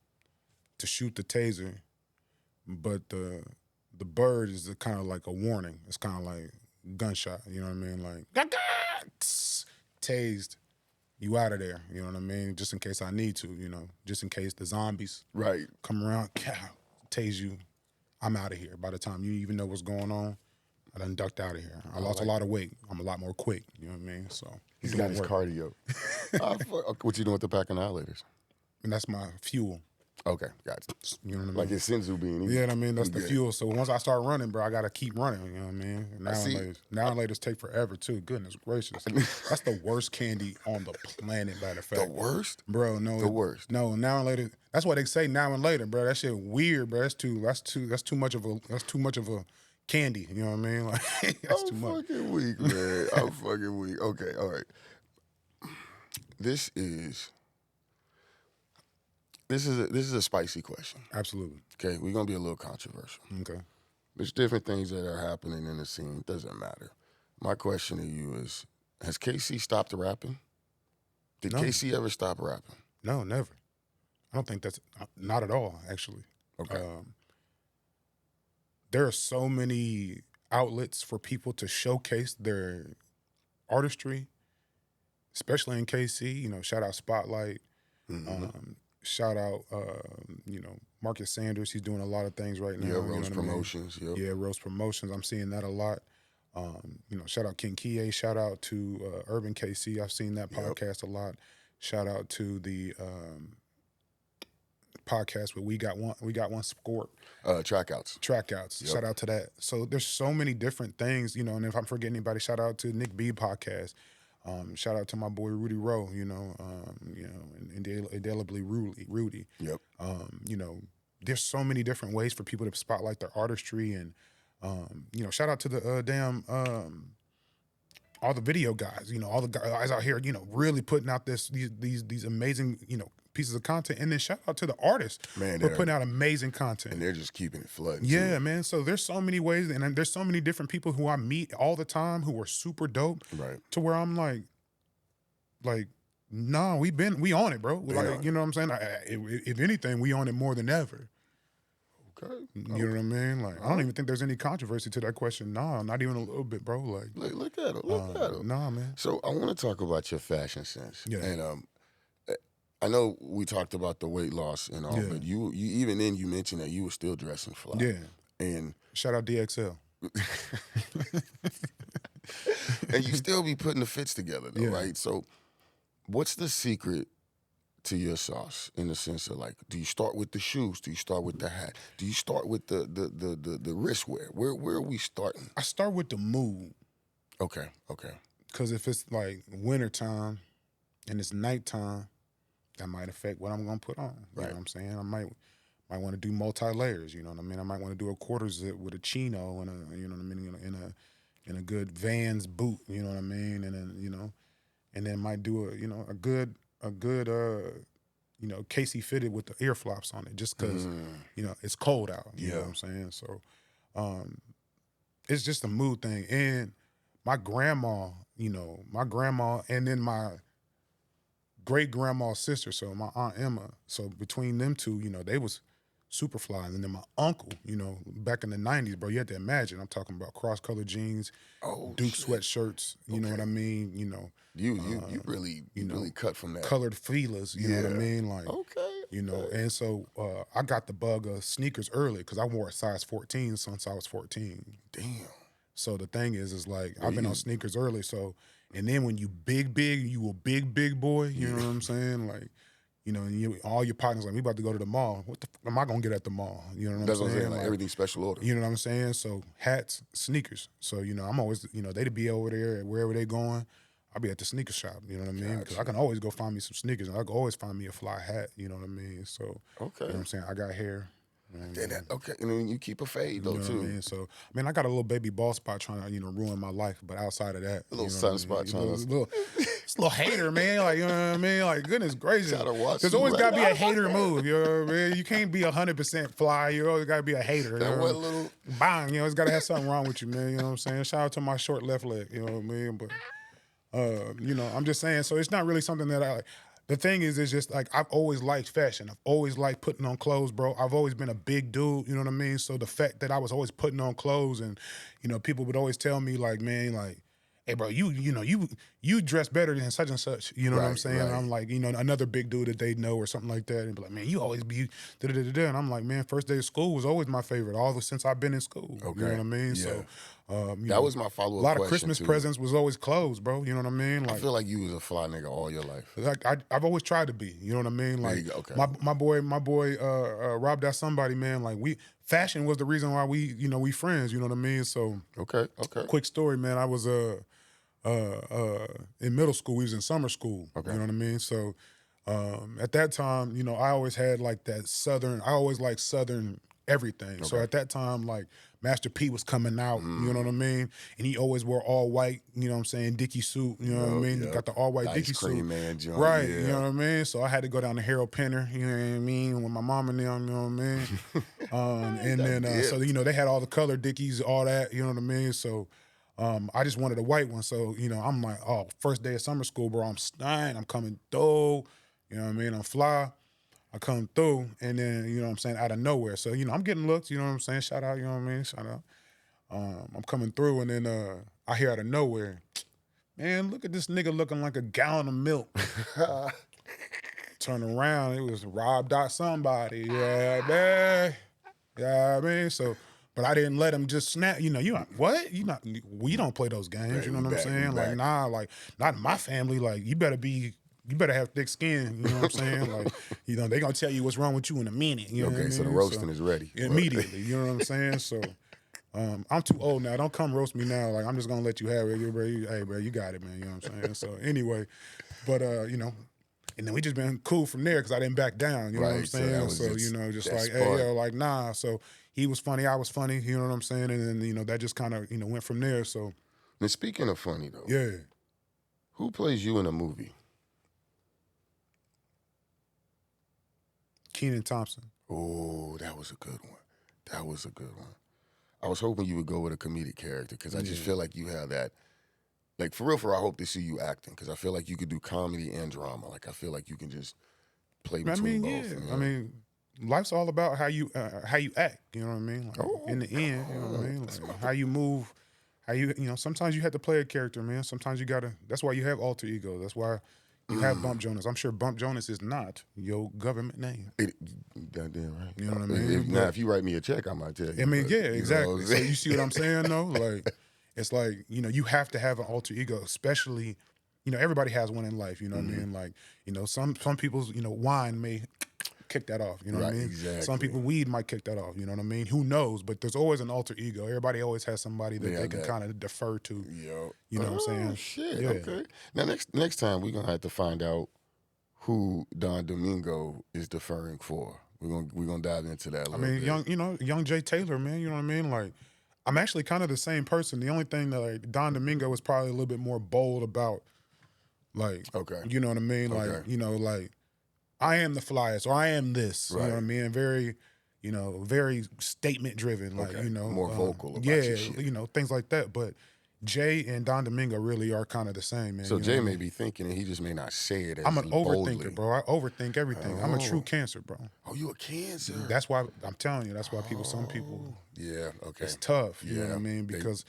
to shoot the taser, but the bird is kind of like a warning. It's kind of like gunshot. You know what I mean? Like tased, you out of there. You know what I mean? Just in case I need to. You know, just in case the zombies Right. come around, tase you. I'm out of here. By the time you even know what's going on, I done ducked out of here. I lost a lot of weight. I'm a lot more quick. You know what I mean? So He's got his cardio. What you doing with the pack of annihilators? and that's my fuel. Okay, gotcha. You know what I mean? Like his senzu bean. You know what I mean? That's the fuel. So once I start running, bro, I gotta keep running. You know what I mean? Now and laters take forever too. Goodness gracious, that's the worst candy on the planet. Matter of fact, The worst? bro. No, The worst. No, now and later. That's why they say now and later, bro. That shit weird, bro. That's too much of a candy. You know what I mean? Like that's too much. I'm fucking weak, man. I'm fucking weak. Okay, all right. This is a spicy question. Absolutely. Okay, we're gonna be a little controversial. Okay. There's different things that are happening in the scene. Doesn't matter. My question to you is: has KC stopped rapping? Did No. KC ever stop rapping? No, never. I don't think that's not at all. Actually. Okay. There are so many outlets for people to showcase their artistry, especially in KC. You know, shout out Spotlight. Shout out, Marcus Sanders. He's doing a lot of things right now. Yeah, you know Rose what I mean? Promotions. Yep. Yeah, Rose Promotions. I'm seeing that a lot. Shout out King Kie. Shout out to Urban KC. I've seen that podcast a lot. Shout out to the podcast where we got one sport. Trackouts. Yep. Shout out to that. So there's so many different things, and if I'm forgetting anybody, shout out to Nick B podcast. Shout out to my boy Rudy Rowe, indelibly Rudy. Yep. There's so many different ways for people to spotlight their artistry, and shout out to the all the video guys, all the guys out here, really putting out these amazing, pieces of content, and then shout out to the artists for putting out amazing content. And they're just keeping it flooding. Yeah, too. man. So there's so many ways, and there's so many different people who I meet all the time who are super dope. Right. To where I'm like, nah, we on it, bro. Like, you know what I'm saying? If anything, we on it more than ever. Okay. You know what I mean? Like, I don't even think there's any controversy to that question. Nah, not even a little bit, bro. Like, look at him. Look at him. Nah, man. So I want to talk about your fashion sense. Yeah. And I know we talked about the weight loss and all, but you even then you mentioned that you were still dressing fly. Yeah. And shout out DXL. And you still be putting the fits together though, right? So what's the secret to your sauce in the sense of, like, do you start with the shoes? Do you start with the hat? Do you start with the wristwear? Where are we starting? I start with the mood. Okay. Because if it's like wintertime and it's nighttime, that might affect what I'm gonna put on. You know what I'm saying? I might want to do multi-layers, you know what I mean? I might want to do a quarter zip with a chino and in a good Vans boot, you know what I mean? And then, and then might do a good Casey fitted with the ear flops on it, just because it's cold out. You know what I'm saying? So it's just a mood thing. And my grandma, and then my great grandma's sister, so my Aunt Emma. So between them two, they was super fly. And then my uncle, back in the 90s, bro, you had to imagine. I'm talking about cross-colored jeans, Duke sweatshirts, you know what I mean? You really cut from that. Colored feelers, you know what I mean? Like, okay. And so I got the bug of sneakers early because I wore a size 14 since I was 14. Damn. So the thing is like, I've been on sneakers early. So, and then when you big, you a big boy, you know what I'm saying? Like, you know, and all your partners like, we about to go to the mall. What the fuck am I gonna get at the mall? You know what That's I'm what I'm saying? saying. Like everything special order. You know what I'm saying? So hats, sneakers. So, you know, I'm always, you know, they'd be over there wherever they going. I'll be at the sneaker shop, you know what I mean? Because I can always go find me some sneakers, and I can always find me a fly hat, you know what I mean? So, Okay. you know what I'm saying? I got hair. You know what I mean? Okay, and then you keep a fade though, You know too. what I mean? So, I mean, I got a little baby bald spot trying to, you know, ruin my life, but outside of that, A little you know sunspot trying it's to... it's a little hater, man. Like, you know what I mean? Like, goodness gracious. Gotta watch There's you, always right? got to be a hater move, you know what I mean? You can't be 100% fly. You always got to be a hater. That you know? one little... Bang, you know, it's got to have something wrong with you, man. You know what I'm saying? Shout out to my short left leg, you know what I mean? But, you know, I'm just saying, so it's not really something that I like. The thing is, it's just like, I've always liked fashion. I've always liked putting on clothes, bro. I've always been a big dude, you know what I mean? So the fact that I was always putting on clothes, and, you know, people would always tell me, like, man, like, hey, bro, you dress better than such and such. You know what I'm saying? Right. And I'm like, you know, another big dude that they know or something like that. And be like, man, you always be da-da-da-da. And I'm like, man, first day of school was always my favorite, since I've been in school. Okay. You know what I mean? Yeah. So that was my follow-up question, a lot of Christmas too. presents was always clothes, bro. You know what I mean? Like, I feel like you was a fly nigga all your life. like I've always tried to be. You know what I mean? Like, Okay. my boy Rob That Somebody, man. Like, fashion was the reason why we friends. You know what I mean? So Okay. quick story, man. I was in middle school. We was in summer school. Okay. You know what I mean? So at that time, you know, I always had like that Southern. I always liked Southern everything. So at that time, like, Master P was coming out, you know what I mean? And he always wore all white, you know what I'm saying, Dickie suit, you know what I mean? Got the all white Dickie suit. Man joint, right, yeah. you know what I mean? So I had to go down to Harold Penner, you know what I mean, with my mom and them, you know what I mean? And then, so, you know, they had all the color Dickies, all that, you know what I mean? So I just wanted a white one. So, you know, I'm like, oh, first day of summer school, bro, I'm stunned, I'm coming through, you know what I mean? I'm fly. I come through, and then, you know what I'm saying, out of nowhere. So, you know, I'm getting looks, you know what I'm saying? Shout out, you know what I mean? Shout out. I'm coming through, and then I hear out of nowhere, man, look at this nigga looking like a gallon of milk. Turn around, it was Rob Dot Somebody. Yeah, man. Yeah, I mean, so, but I didn't let him just snap. You know, what? We don't play those games. You know what I'm saying? Like, nah, like, not in my family. Like, you better have thick skin, you know what I'm saying? Like, you know, they gonna tell you what's wrong with you in a minute. You know what I mean? So the roasting is ready. Immediately, you know what I'm saying? So I'm too old now. Don't come roast me now. Like, I'm just gonna let you have it, bro. Hey, bro, you got it, man. You know what I'm saying? So anyway, but you know, and then we just been cool from there because I didn't back down. You know what I'm saying? So you know, just like, hey, yo, like, nah. So he was funny, I was funny. You know what I'm saying? And then, you know, that just kind of, you know, went from there. So. Now, speaking of funny though, yeah, who plays you in a movie? Kenan Thompson. Oh, that was a good one. That was a good one. I was hoping you would go with a comedic character because I just feel like you have that. Like, for real, I hope to see you acting because I feel like you could do comedy and drama. Like, I feel like you can just play between both. Yeah. I mean, life's all about how you act. You know what I mean? Like, in the end, you know what I mean? Like, how you move, you know, sometimes you have to play a character, man. Sometimes you gotta. That's why you have alter ego. That's why you have Bump Jonas. I'm sure Bump Jonas is not your government name. Goddamn right. You know what I mean? If you write me a check, I might tell you. I mean, but, yeah, exactly. You know so you see what I'm saying, though? Like, it's like, you know, you have to have an alter ego, especially, you know, everybody has one in life. You know what I mean? Like, you know, some people's, you know, wine may kick that off. You know what I mean? Exactly. Some people, weed might kick that off. You know what I mean? Who knows? But there's always an alter ego. Everybody always has somebody that they can kind of defer to. You know what I'm saying? Shit. Yeah. Okay. Now next time we're gonna have to find out who Don Domingo is deferring for. We're gonna dive into that a little bit. young Jay Taylor, man. You know what I mean? Like, I'm actually kind of the same person. The only thing that, like, Don Domingo was probably a little bit more bold about, like, you know what I mean? Like, you know, like, I am the flyest, or I am this. You know what I mean? Very, you know, very statement driven. Like, you know, more vocal about your shit. You know, things like that. But Jay and Don Domingo really are kind of the same, man. So Jay may be thinking, and he just may not say it as I'm an boldly. overthinker, bro. I overthink everything. I'm a true Cancer, bro. Oh, you a Cancer? That's why I'm telling you. That's why some people. Yeah. Okay. It's tough. You know what I mean? Because,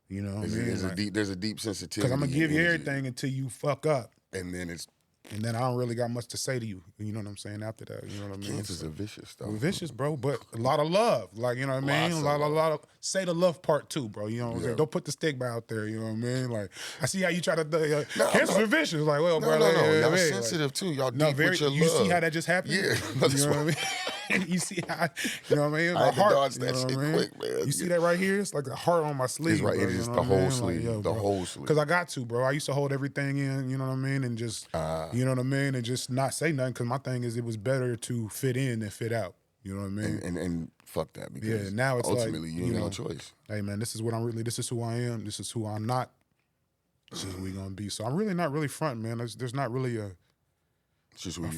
you know what I mean? There's a deep sensitivity. Because I'm gonna give you everything until you fuck up. And then it's And then I don't really got much to say to you. You know what I'm saying? After that, you know what I mean? Kansas are vicious, though. We're vicious, bro, but a lot of love. Like, you know what I mean? A lot of say the love part too, bro. You know what I'm saying? Don't put the stigma out there, you know what I mean? Like, I see how you try to Kansas are vicious. Like, well, bro, no. Y'all sensitive too. Y'all deep with your love. You see how that just happened? Yeah. You know what I mean? You see how, you know what I mean? My heart, dodge that shit quick, man. You see that right here? It's like a heart on my sleeve. It's right. Bro, It is you know the whole mean? sleeve. Like, the whole sleeve. Because I got to, bro. I used to hold everything in, you know what I mean? And just, you know what I mean? And just not say nothing. Because my thing is it was better to fit in than fit out. You know what I mean? And fuck that. Because now it's ultimately, like, you ain't no choice. Hey, man, this is what this is who I am. This is who I'm not. This is who we going to be. So I'm really not really front, man. There's not really a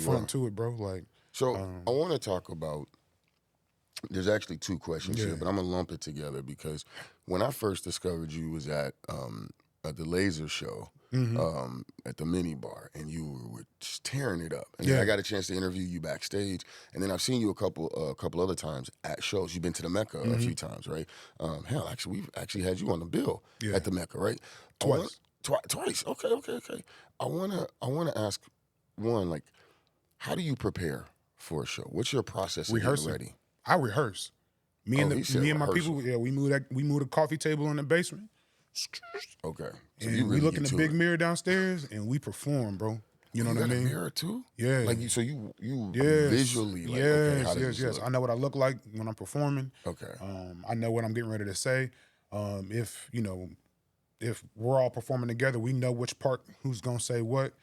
front to it, bro. Like, so I want to talk about, there's actually two questions here, but I'm going to lump it together because when I first discovered you was at the Laser Show at the mini bar, and you were just tearing it up. And then I got a chance to interview you backstage, and then I've seen you a couple other times at shows. You've been to the Mecca a few times, right? Hell, actually, we've actually had you on the bill at the Mecca, right? Twice. Twice. Okay. I wanna ask one, like, how do you prepare for a show? What's your process of getting ready? I rehearse. Me and my people, we moved a coffee table in the basement. Okay. So and we look in the big mirror downstairs and we perform, bro. You know what I mean? A mirror too? Yeah. Like you visually like, okay, how does this look? I know what I look like when I'm performing. Okay. I know what I'm getting ready to say. If we're all performing together, we know which part who's gonna say what.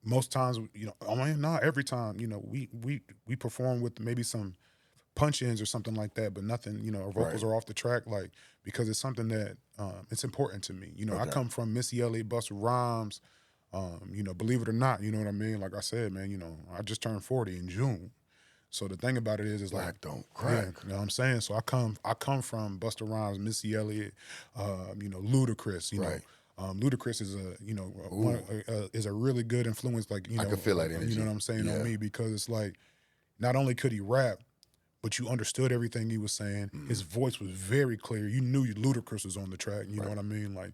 Most times, not every time, we perform with maybe some punch-ins or something like that, but nothing, our vocals are off the track, like, because it's something that it's important to me. I come from Missy Elliott, Busta Rhymes, believe it or not, you know what I mean? Like I said, man, I just turned 40 in June. So the thing about it is Black like, don't crack. You know what I'm saying? So I come from Busta Rhymes, Missy Elliott, Ludacris, Right. Ludacris is is a really good influence. Like, I can feel that energy. You know what I'm saying on me, because it's like, not only could he rap, but you understood everything he was saying. His voice was very clear. You knew Ludacris was on the track. You know what I mean? Like,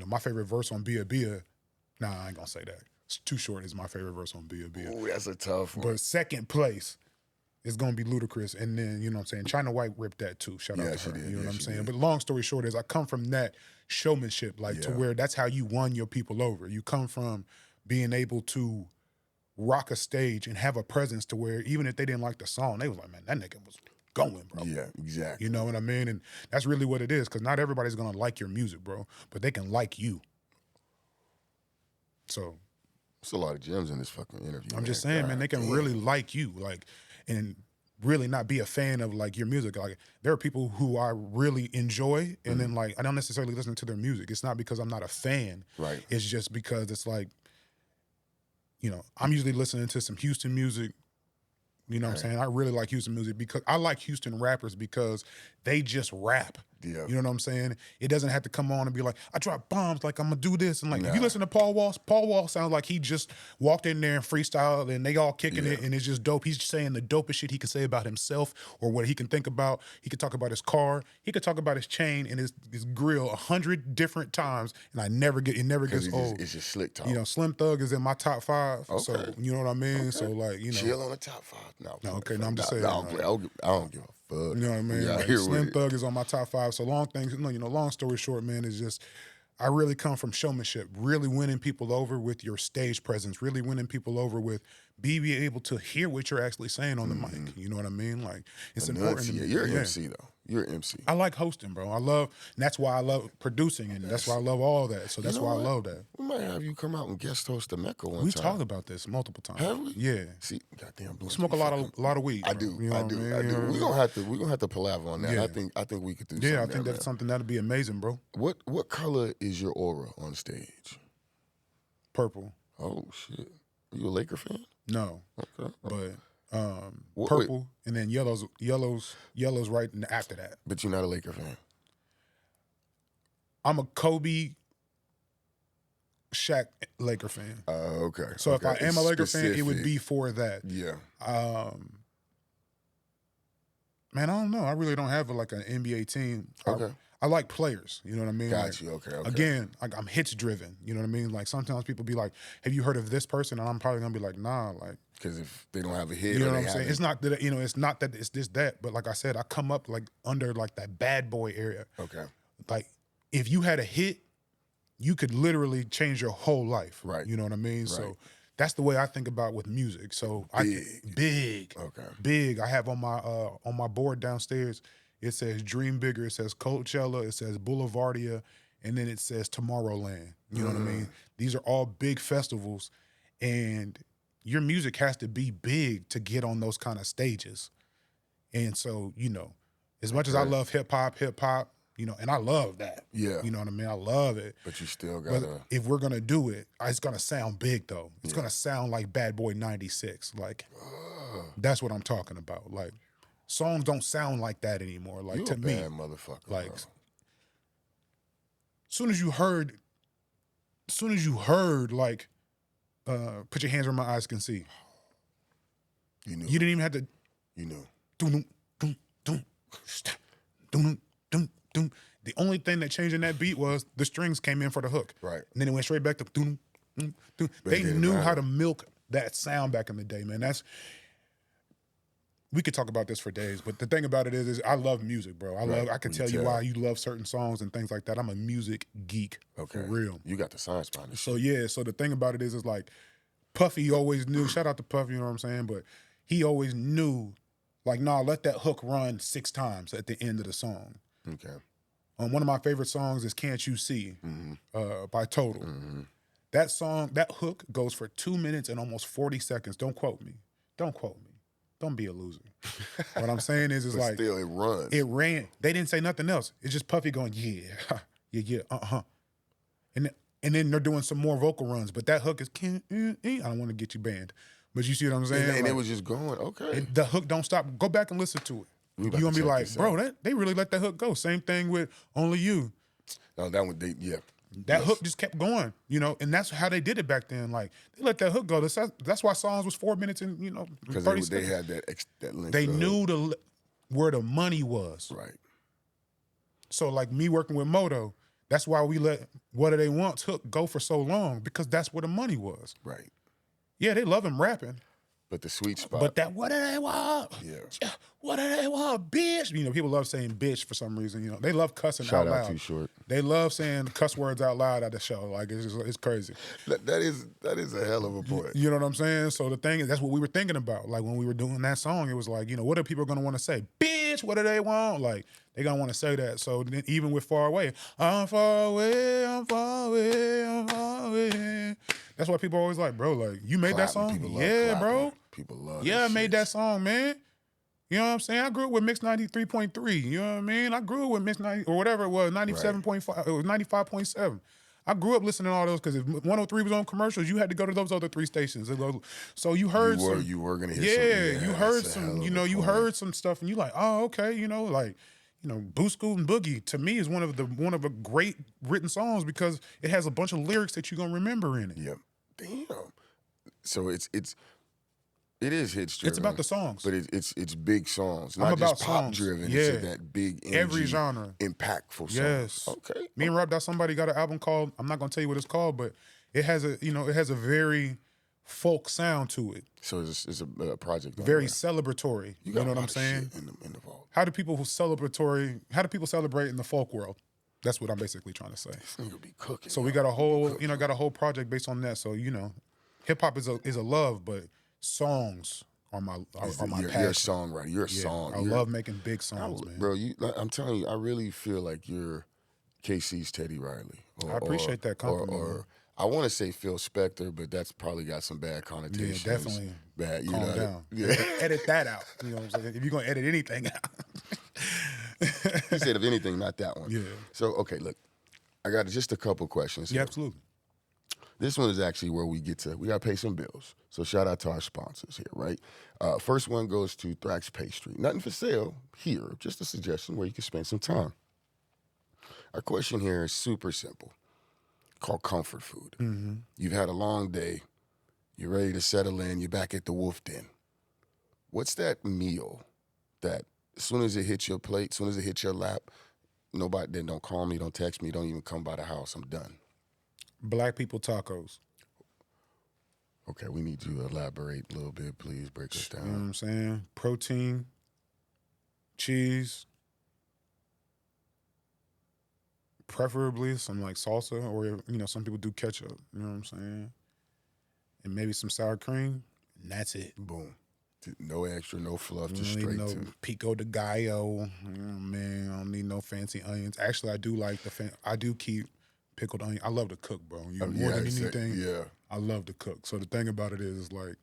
my favorite verse on Bia Bia. Nah, I ain't gonna say that. It's too short. Is my favorite verse on Bia Bia. Ooh, that's a tough one. But second place is gonna be Ludacris, and then you know what I'm saying. China White ripped that too. Shout out to her. You know what I'm saying. But long story short is, I come from that showmanship, like to where that's how you won your people over. You come from being able to rock a stage and have a presence to where even if they didn't like the song, they was like, man, that nigga was going, bro. Yeah, exactly. You know what I mean? And that's really what it is, because not everybody's gonna like your music, bro, but they can like you. So there's a lot of gems in this fucking interview. I'm just saying, man, they can really like you, like, and really not be a fan of like your music. Like, there are people who I really enjoy, and then like I don't necessarily listen to their music. It's not because I'm not a fan. Right. It's just because it's like, I'm usually listening to some Houston music. You know what I'm saying? I really like Houston music because I like Houston rappers because they just rap. Yeah. You know what I'm saying? It doesn't have to come on and be like, I drop bombs, like I'm gonna do this. And like, if you listen to Paul Wall sounds like he just walked in there and freestyled and they all kicking it and it's just dope. He's saying the dopest shit he can say about himself or what he can think about. He could talk about his car. He could talk about his chain and his grill 100 different times, and it never gets old. It's just slick talk. Slim Thug is in my top 5. Okay. So you know what I mean? Okay. So like, chill on the top 5. No, I'm just saying. I don't give a fuck. You know what I mean? Like, Slim Thug is on my top 5. So long story short, man, is just I really come from showmanship, really winning people over with your stage presence, really winning people over with be able to hear what you're actually saying on the mic. You know what I mean? Like, it's important to me. You're an MC though. You're an MC. I like hosting, bro. And that's why I love producing, and that's why I love all that. So that's why I love that. We might have you come out and guest host the Mecca one time. We've talked about this multiple times. Have we? Yeah. See, goddamn, we smoke a lot of weed. I do. You know I do. We're gonna have to palaver on that. Yeah. I think we could do something. Yeah, I think that's something that'd be amazing, bro. What color is your aura on stage? Purple. Oh shit. Are you a Laker fan? No. Okay. But purple, and then yellows right after that. But you're not a Laker fan. I'm a Kobe, Shaq Laker fan. Okay. So if I am a Laker fan, it would be for that. Yeah. Man, I don't know. I really don't have like an NBA team. Okay. I like players. You know what I mean? Got you. Okay. Again, I'm hits driven. You know what I mean? Like sometimes people be like, "Have you heard of this person?" And I'm probably gonna be like, "Nah." Like, because if they don't have a hit, you know or what they I'm saying? haven't- It's not that it's not that it's this that, but like I said, I come up like under like that bad boy area. Okay. Like if you had a hit, you could literally change your whole life. Right. You know what I mean? Right. So that's the way I think about with music. So big. Okay. Big. I have on my board downstairs, it says Dream Bigger, it says Coachella, it says Boulevardia, and then it says Tomorrowland. You know what I mean? These are all big festivals, and your music has to be big to get on those kind of stages. And so, you know, as much as I love hip hop, you know, and I love that. Yeah. You know what I mean? I love it. But you still gotta. But if we're gonna do it, it's gonna sound big though. It's gonna sound like Bad Boy 96. Like that's what I'm talking about. Like songs don't sound like that anymore. Like You to a me, bad motherfucker. like bro. soon as you heard like put your hands where my eyes can see. You knew. You didn't even have to You knew. dum dum dum dum dum dum. The only thing that changed in that beat was the strings came in for the hook. Right. And then it went straight back to dum dum dum. But They it didn't knew matter. how to milk that sound back in the day, man. We could talk about this for days, but the thing about it is I love music, bro. I can tell you why you love certain songs and things like that. I'm a music geek. Okay. For real. You got the science behind this. So yeah, so the thing about it is like Puffy always knew, shout out to Puffy, you know what I'm saying? But he always knew, like, nah, let that hook run 6 times at the end of the song. Okay. One of my favorite songs is Can't You See by Total. Mm-hmm. That song, that hook goes for 2 minutes and almost 40 seconds. Don't quote me. Don't quote me. Don't be a loser. What I'm saying is But like, still, it runs. it ran. They didn't say nothing else. It's just Puffy going, yeah, And then they're doing some more vocal runs, but that hook is, I don't want to get you banned. But you see what I'm saying? and Like, it was just going, okay. the hook don't stop. Go back and listen to it. You're about going to to be check like, this bro, they really let that hook go. Same thing with Only You. No, that one, That hook just kept going, you know, and that's how they did it back then. Like, they let that hook go. That's why songs was 4 minutes and, you know, 30 because seconds. they had that length. They of- knew where the money was. Right. So, like me working with Moto, that's why we let What Do They Want hook go for so long, because that's where the money was. Right. Yeah, they love him rapping, But the sweet spot. but that What Do They Want? Yeah. What do they want, bitch? You know, people love saying bitch for some reason. You know, they love cussing Shout out out loud. Too Short. They love saying cuss words out loud at the show. Like it's crazy. That is a hell of a point. You know what I'm saying? So the thing is, that's what we were thinking about. Like when we were doing that song, it was like, you know, what are people gonna want to say? Bitch, what do they want? Like they gonna want to say that. So then even with Far Away, I'm far away, I'm far away, I'm far away. That's why people always like, bro, like you made that Clapping. song? People love Yeah, clapping. bro. People love Yeah, I that made shit. that song, man. You know what I'm saying? I grew up with Mix 93.3. You know what I mean? I grew up with Mix 90 or whatever it was, 97.5. It was 95.7. I grew up listening to all those because if 103 was on commercials, you had to go to those other 3 stations. So you heard You were gonna hear yeah, something. you heard that's a hell some, of you a know, you point. heard some stuff and you like, oh, okay, you know, like, you know, Boo Scoot and Boogie to me is one of the great written songs because it has a bunch of lyrics that you're gonna remember in it. Yep. Damn. So it is hits driven. It's about the songs. But it's big songs, I'm not about just pop songs. driven. Yeah. It's that big energy, Every genre. impactful songs. Yes. Okay. Me and Rob Dot Somebody got an album called, I'm not gonna tell you what it's called, but it has a very folk sound to it. So it's a project. on Very there. celebratory. You got know a what lot I'm of saying? shit in the vault. How do people celebrate in the folk world? That's what I'm basically trying to say. This nigga be cooking. So we got a whole project based on that. So, you know, hip hop is a love, but songs are my passion. You're a songwriter. You're a song. I love making big songs, man. Bro, I'm telling you, I really feel like you're KC's Teddy Riley. I appreciate that compliment. Or I want to say Phil Spector, but that's probably got some bad connotations. Yeah, definitely. Bad. You Calm know, down. Yeah. Edit that out. You know what I'm saying? If you're gonna edit anything out. He said, if anything, not that one. Yeah. So, okay, look, I got just a couple questions Yeah, here. absolutely. This one is actually where we got to pay some bills. So shout out to our sponsors here, right? First one goes to Thrax Pastry. Nothing for sale here, just a suggestion where you can spend some time. Our question here is super simple, called comfort food. Mm-hmm. You've had a long day. You're ready to settle in. You're back at the Wolf Den. What's that meal that as soon as it hits your plate, as soon as it hits your lap, nobody, then don't call me, don't text me, don't even come by the house. I'm done. Black people tacos. Okay, we need you to elaborate a little bit, please. Break us down. You know what I'm saying? Protein, cheese, preferably some like salsa, or you know, some people do ketchup. You know what I'm saying? And maybe some sour cream, and that's it. Boom. No extra, no fluff, just Don't straight need no to. pico de gallo. Man, I don't need no fancy onions. Actually, I do like I do keep pickled onion. I love to cook, bro. More than anything, yeah. I love to cook. So the thing about it is like,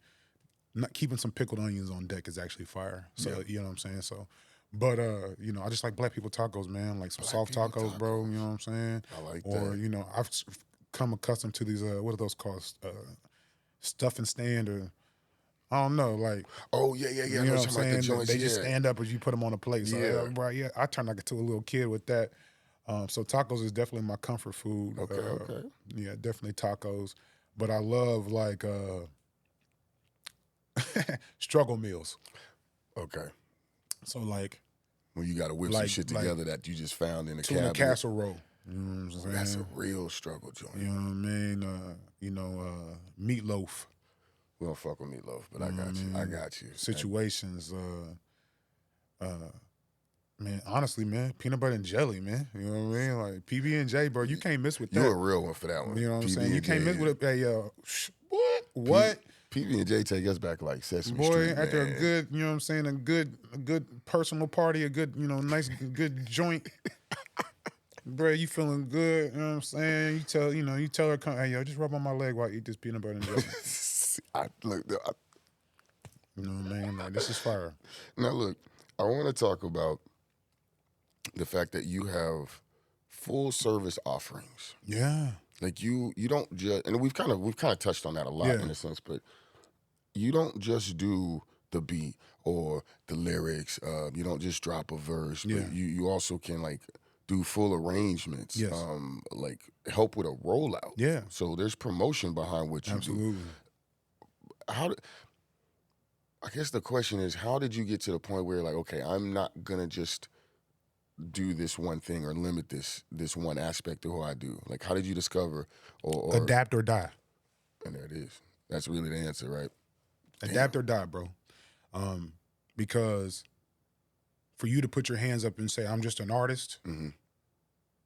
not keeping some pickled onions on deck is actually fire. So you know what I'm saying? So, but you know, I just like black people tacos, man. Like some soft tacos, bro. You know what I'm saying? I like or, that. you know, I've come accustomed to these. What are those called? Stuff and stand, or I don't know, like. Oh yeah. You know what I'm saying? Joints, they just stand up as you put them on a plate. So Yeah. I turned like to a little kid with that. So tacos is definitely my comfort food. Okay. Yeah, definitely tacos. But I love like struggle meals. Okay. So like When you got to whip some shit together that you just found in the tuna cabinet. casserole. You know what I'm saying? That's a real struggle joint. You know what I mean? You know, meatloaf. We don't fuck with meatloaf, but I got you. I got you. Situations. Man, honestly, man, peanut butter and jelly, man. You know what I mean? Like PB&J, bro, you can't miss with that. You're a real one for that one. You know what I'm saying? You can't miss with it. Hey, what? PB&J take us back like Sesame Street, man. After a good, you know what I'm saying, a good personal party, a good, you know, nice, good joint. Bro, you feeling good, you know what I'm saying? You tell her, hey, yo, just rub on my leg while I eat this peanut butter and jelly. You know what I mean? Like, this is fire. Now, look, I want to talk about the fact that you have full service offerings. Yeah. Like you don't just, and we've kind of touched on that a lot in a sense, but you don't just do the beat or the lyrics. You don't just drop a verse, but you also can like do full arrangements. Yes. Like help with a rollout. Yeah. So there's promotion behind what you do. Absolutely. I guess the question is, how did you get to the point where like, okay, I'm not gonna just do this one thing or limit this one aspect of who I do? Like, how did you discover or adapt or die? And there it is. That's really the answer, right? Adapt or die, bro. Because for you to put your hands up and say, I'm just an artist in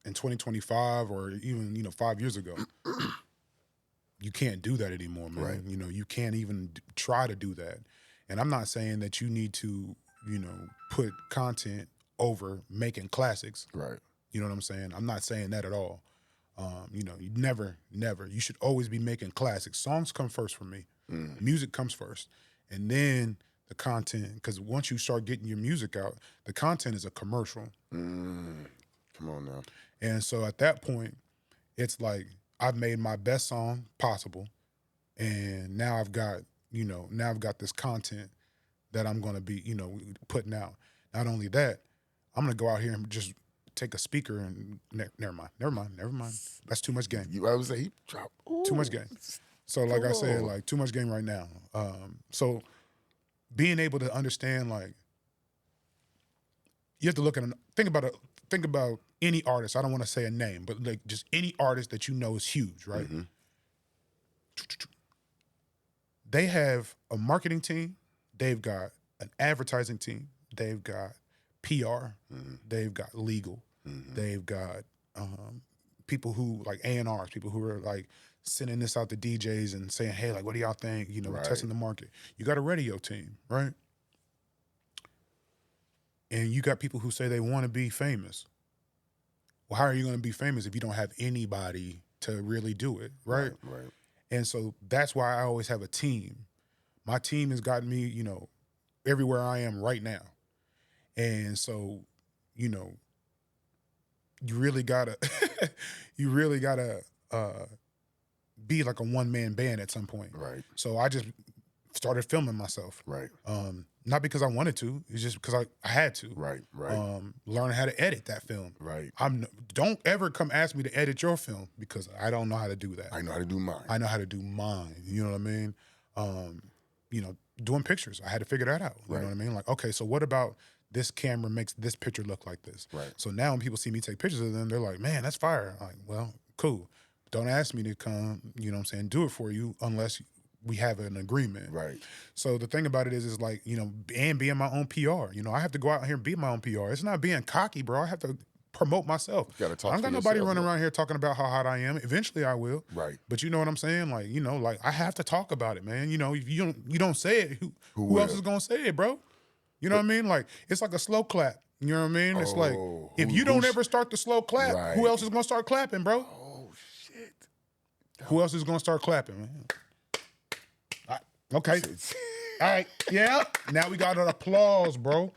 2025 or even, you know, 5 years ago, you can't do that anymore, man. Right. You know, you can't even try to do that. And I'm not saying that you need to, you know, put content over making classics. Right. You know what I'm saying? I'm not saying that at all. You know, you never. You should always be making classics. Songs come first for me. Music comes first. And then the content, because once you start getting your music out, the content is a commercial. Come on now. And so at that point, it's like I've made my best song possible. And now I've got this content that I'm going to be, you know, putting out. Not only that, I'm going to go out here and just take a speaker and never mind. That's too much game. I would say he dropped too much game. So like I said, like too much game right now. So being able to understand, like, you have to look at think about any artist. I don't want to say a name, but like just any artist that you know is huge, right? They have a marketing team. They've got an advertising team. They've got PR. They've got legal. They've got people who like A&Rs, people who are like sending this out to DJs and saying, hey, like, what do y'all think? You know, we're testing the market. You got a radio team, right? And you got people who say they want to be famous. Well, how are you going to be famous if you don't have anybody to really do it, right? Right. And so that's why I always have a team. My team has gotten me, you know, everywhere I am right now. And so, you know, you really gotta be like a one-man band at some point. Right. So I just started filming myself. Right. Not because I wanted to, it's just because I had to. Right. Learn how to edit that film. Right. Don't ever come ask me to edit your film because I don't know how to do that. I know how to do mine. I know how to do mine. You know what I mean? You know, doing pictures, I had to figure that out. You know what I mean? Like, okay, so what about this camera makes this picture look like this. Right. So now when people see me take pictures of them, they're like, man, that's fire. I'm like, well, cool. Don't ask me to come, you know what I'm saying, do it for you unless we have an agreement. Right. So the thing about it is like, you know, and being my own PR. You know, I have to go out here and be my own PR. It's not being cocky, bro. I have to promote myself. You gotta talk I don't for got nobody yourself, running man. around here talking about how hot I am. Eventually I will. Right. But you know what I'm saying? Like, you know, like I have to talk about it, man. You know, if you don't say it, who will? else is gonna say it, bro? You know what I mean? Like, it's like a slow clap. You know what I mean? It's like, if you don't ever start the slow clap, Right. who else is gonna start clapping, bro? Oh shit. Who else is gonna start clapping, man? Okay. All right. Yeah. Now we got an applause, bro.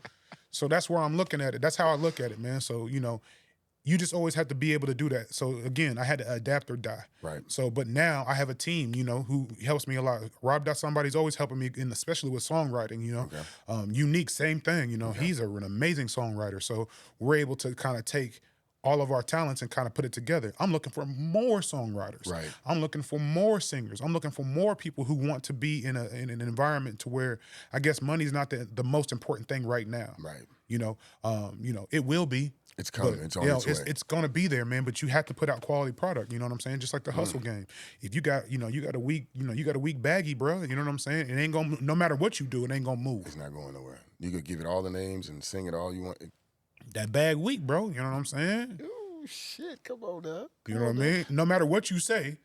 So that's where I'm looking at it. That's how I look at it, man. So, you know, you just always have to be able to do that. So again, I had to adapt or die. Right. So, but now I have a team, you know, who helps me a lot. Rob Somebody's always helping me, especially with songwriting, you know. Okay. Unique, same thing, you know. Okay. He's an amazing songwriter. So we're able to kind of take all of our talents and kind of put it together. I'm looking for more songwriters. Right. I'm looking for more singers. I'm looking for more people who want to be in an environment to where I guess money's not the most important thing right now. Right. You know, it will be. It's coming. It's on its way. It's gonna be there, man. But you have to put out quality product. You know what I'm saying? Just like the hustle game. If you got a weak baggy, bro. You know what I'm saying? It ain't gonna. No matter what you do, it ain't gonna move. It's not going nowhere. You could give it all the names and sing it all you want. That bag weak, bro. You know what I'm saying? Oh shit! Come on now. You know what I mean? No matter what you say,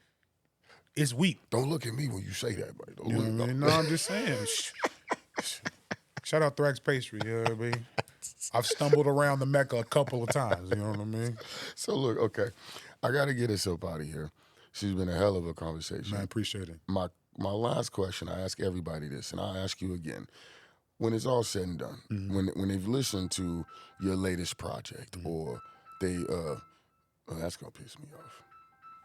it's weak. Don't look at me when you say that, bro. Don't You know what I mean? No, I'm just saying. Shout out Thrax Pastry. You know what I mean? I've stumbled around the Mecca a couple of times. You know what I mean? So look, okay, I got to get this up out of here. She's been a hell of a conversation. Man, I appreciate it. My last question, I ask everybody this, and I'll ask you again. When it's all said and done, when they've listened to your latest project, or they, that's gonna piss me off.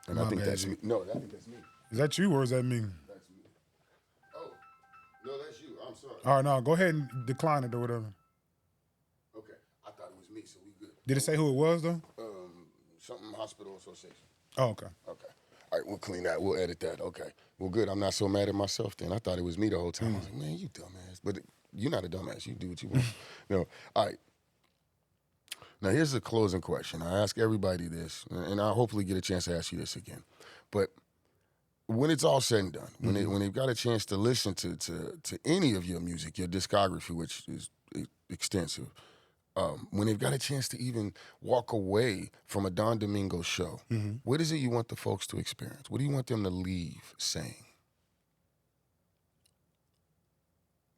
And I think that's me. No, I think that's me. Is that you or is that me? That's me. Oh, no, that's you. I'm sorry. All right, no, go ahead and decline it or whatever. Okay, I thought it was me, so we good. Did it say who it was though? Something Hospital Association. Oh, okay. Okay. All right, we'll clean that. We'll edit that. Okay. Well, good. I'm not so mad at myself then. I thought it was me the whole time. I was like, man, you dumbass. But you're not a dumbass. You do what you want. No. All right. Now, here's the closing question. I ask everybody this, and I'll hopefully get a chance to ask you this again. But when it's all said and done, when they've got a chance to listen to any of your music, your discography, which is extensive, when they've got a chance to even walk away from a Don Domingo show, what is it you want the folks to experience? What do you want them to leave saying?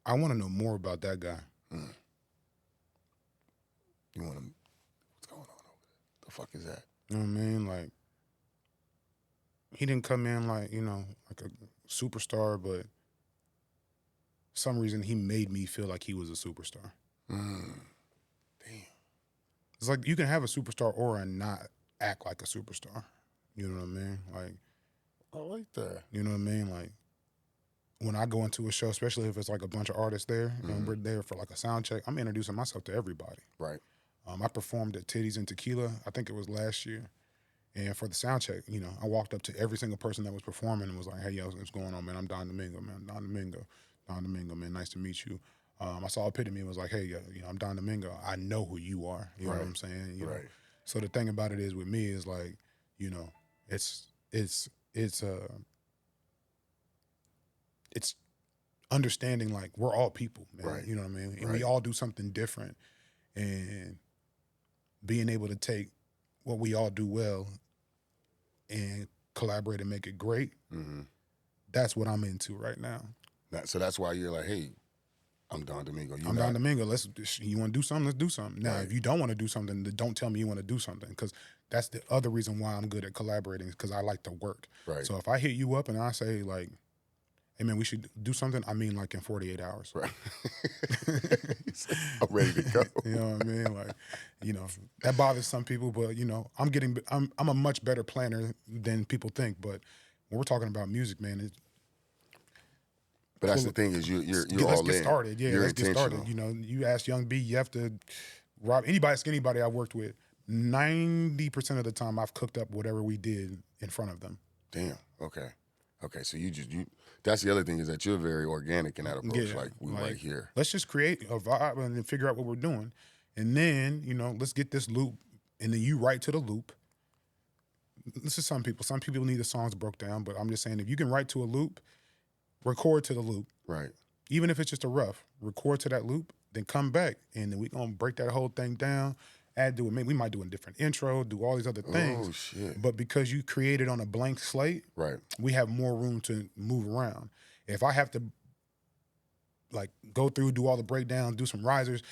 I want to know more about that guy. You want them, what's going on over there? The fuck is that? You know what I mean? Like, he didn't come in like, you know, like a superstar, but for some reason he made me feel like he was a superstar. Damn. It's like you can have a superstar aura and not act like a superstar. You know what I mean? Like, I like that. you know what I mean? Like, when I go into a show, especially if it's like a bunch of artists there, and we're there for like a sound check, I'm introducing myself to everybody. Right. I performed at Titties and Tequila, I think it was last year. And for the sound check, you know, I walked up to every single person that was performing and was like, hey, yo, what's going on, man? I'm Don Domingo, man. Don Domingo, man. Nice to meet you. I saw a picture of me and was like, hey, you know, I'm Don Domingo. I know who you are. You know what I'm saying? You know? So the thing about it is with me is like, you know, it's understanding like we're all people, man. Right. You know what I mean? And we all do something different. And being able to take what we all do well and collaborate and make it great, that's what I'm into right now. So that's why you're like, hey, I'm Don Domingo. I'm Don Domingo. You want to do something? Let's do something. Now, if you don't want to do something, then don't tell me you want to do something, because that's the other reason why I'm good at collaborating, because I like to work. Right. So if I hit you up and I say like, hey man, we should do something, I mean like in 48 hours. Right. I'm ready to go. You know what I mean? Like, you know, that bothers some people, but you know, I'm a much better planner than people think. But when we're talking about music, man, but that's the thing is you're let's all get in. started. Yeah, you're let's get started. You know, you ask Young B, you have to rob anybody I've worked with. 90% of the time, I've cooked up whatever we did in front of them. Damn. Okay. Okay, so that's the other thing is that you're very organic in that approach. Yeah, Like we right here. Let's just create a vibe and then figure out what we're doing. And then, let's get this loop. And then you write to the loop. This is some people need the songs broke down, but I'm just saying if you can write to a loop, record to the loop. Right. Even if it's just a rough, record to that loop, then come back. And then we're going to break that whole thing down. We might do a different intro, do all these other things. Oh, shit. But because you created on a blank slate, right, we have more room to move around. If I have to go through, do all the breakdowns, do some risers,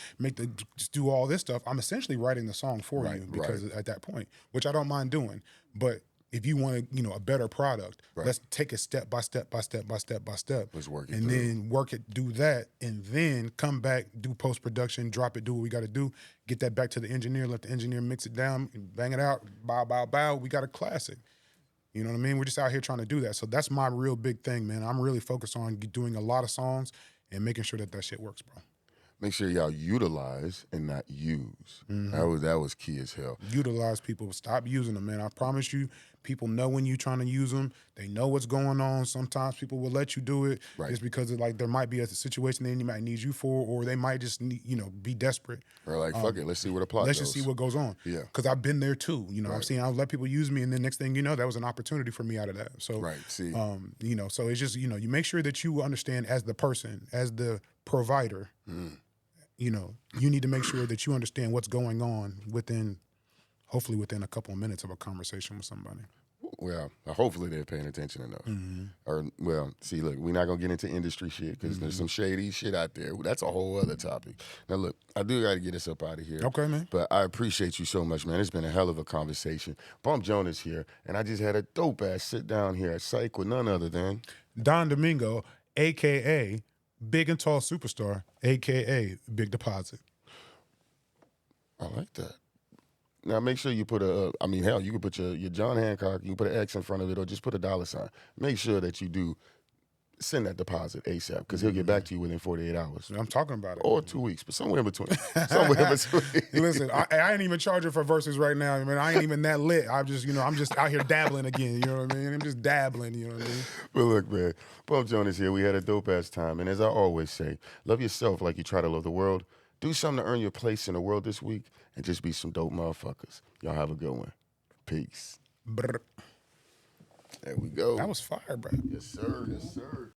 just do all this stuff, I'm essentially writing the song for you because at that point, which I don't mind doing. But if you want a better product, let's take it step by step by step by step by step. Let's work it and then work it, do that, and then come back, do post-production, drop it, do what we got to do, get that back to the engineer, let the engineer mix it down, bang it out, bow, bow, bow, we got a classic. You know what I mean? We're just out here trying to do that. So that's my real big thing, man. I'm really focused on doing a lot of songs and making sure that shit works, bro. Make sure y'all utilize and not use. Mm-hmm. That was key as hell. Utilize people. Stop using them, man. I promise you, people know when you're trying to use them. They know what's going on. Sometimes people will let you do it just because there might be a situation they might need you for, or they might just need, be desperate. Or fuck it, let's see what the plot Let's goes. just see what goes on. Yeah. Because I've been there too. I'll let people use me, and then next thing you know, that was an opportunity for me out of that. So, so it's just, you make sure that you understand as the person, as the provider, you need to make sure that you understand what's going on hopefully within a couple of minutes of a conversation with somebody. Well, hopefully they're paying attention enough. Mm-hmm. Or, see, look, we're not going to get into industry shit because there's some shady shit out there. That's a whole other topic. Now, look, I do got to get us up out of here. Okay, man. But I appreciate you so much, man. It's been a hell of a conversation. Bump Jonas here, and I just had a dope-ass sit down here at Syke with none other than Don Domingo, a.k.a. Big and Tall Superstar, a.k.a. Big Deposit. I like that. Now, make sure you put you can put your John Hancock, you can put an X in front of it, or just put a $sign. Make sure that you do send that deposit ASAP, because he'll get back to you within 48 hours. I'm talking about it. Or 2 weeks, but somewhere in between. Somewhere in between. Listen, I ain't even charging for verses right now. I mean, I ain't even that lit. I'm just out here dabbling again. You know what I mean? I'm just dabbling, you know what I mean? But look, man, Bump Jonas here. We had a dope-ass time. And as I always say, love yourself like you try to love the world. Do something to earn your place in the world this week, and just be some dope motherfuckers. Y'all have a good one. Peace. Brr. There we go. That was fire, bro. Yes, sir. Yes, sir.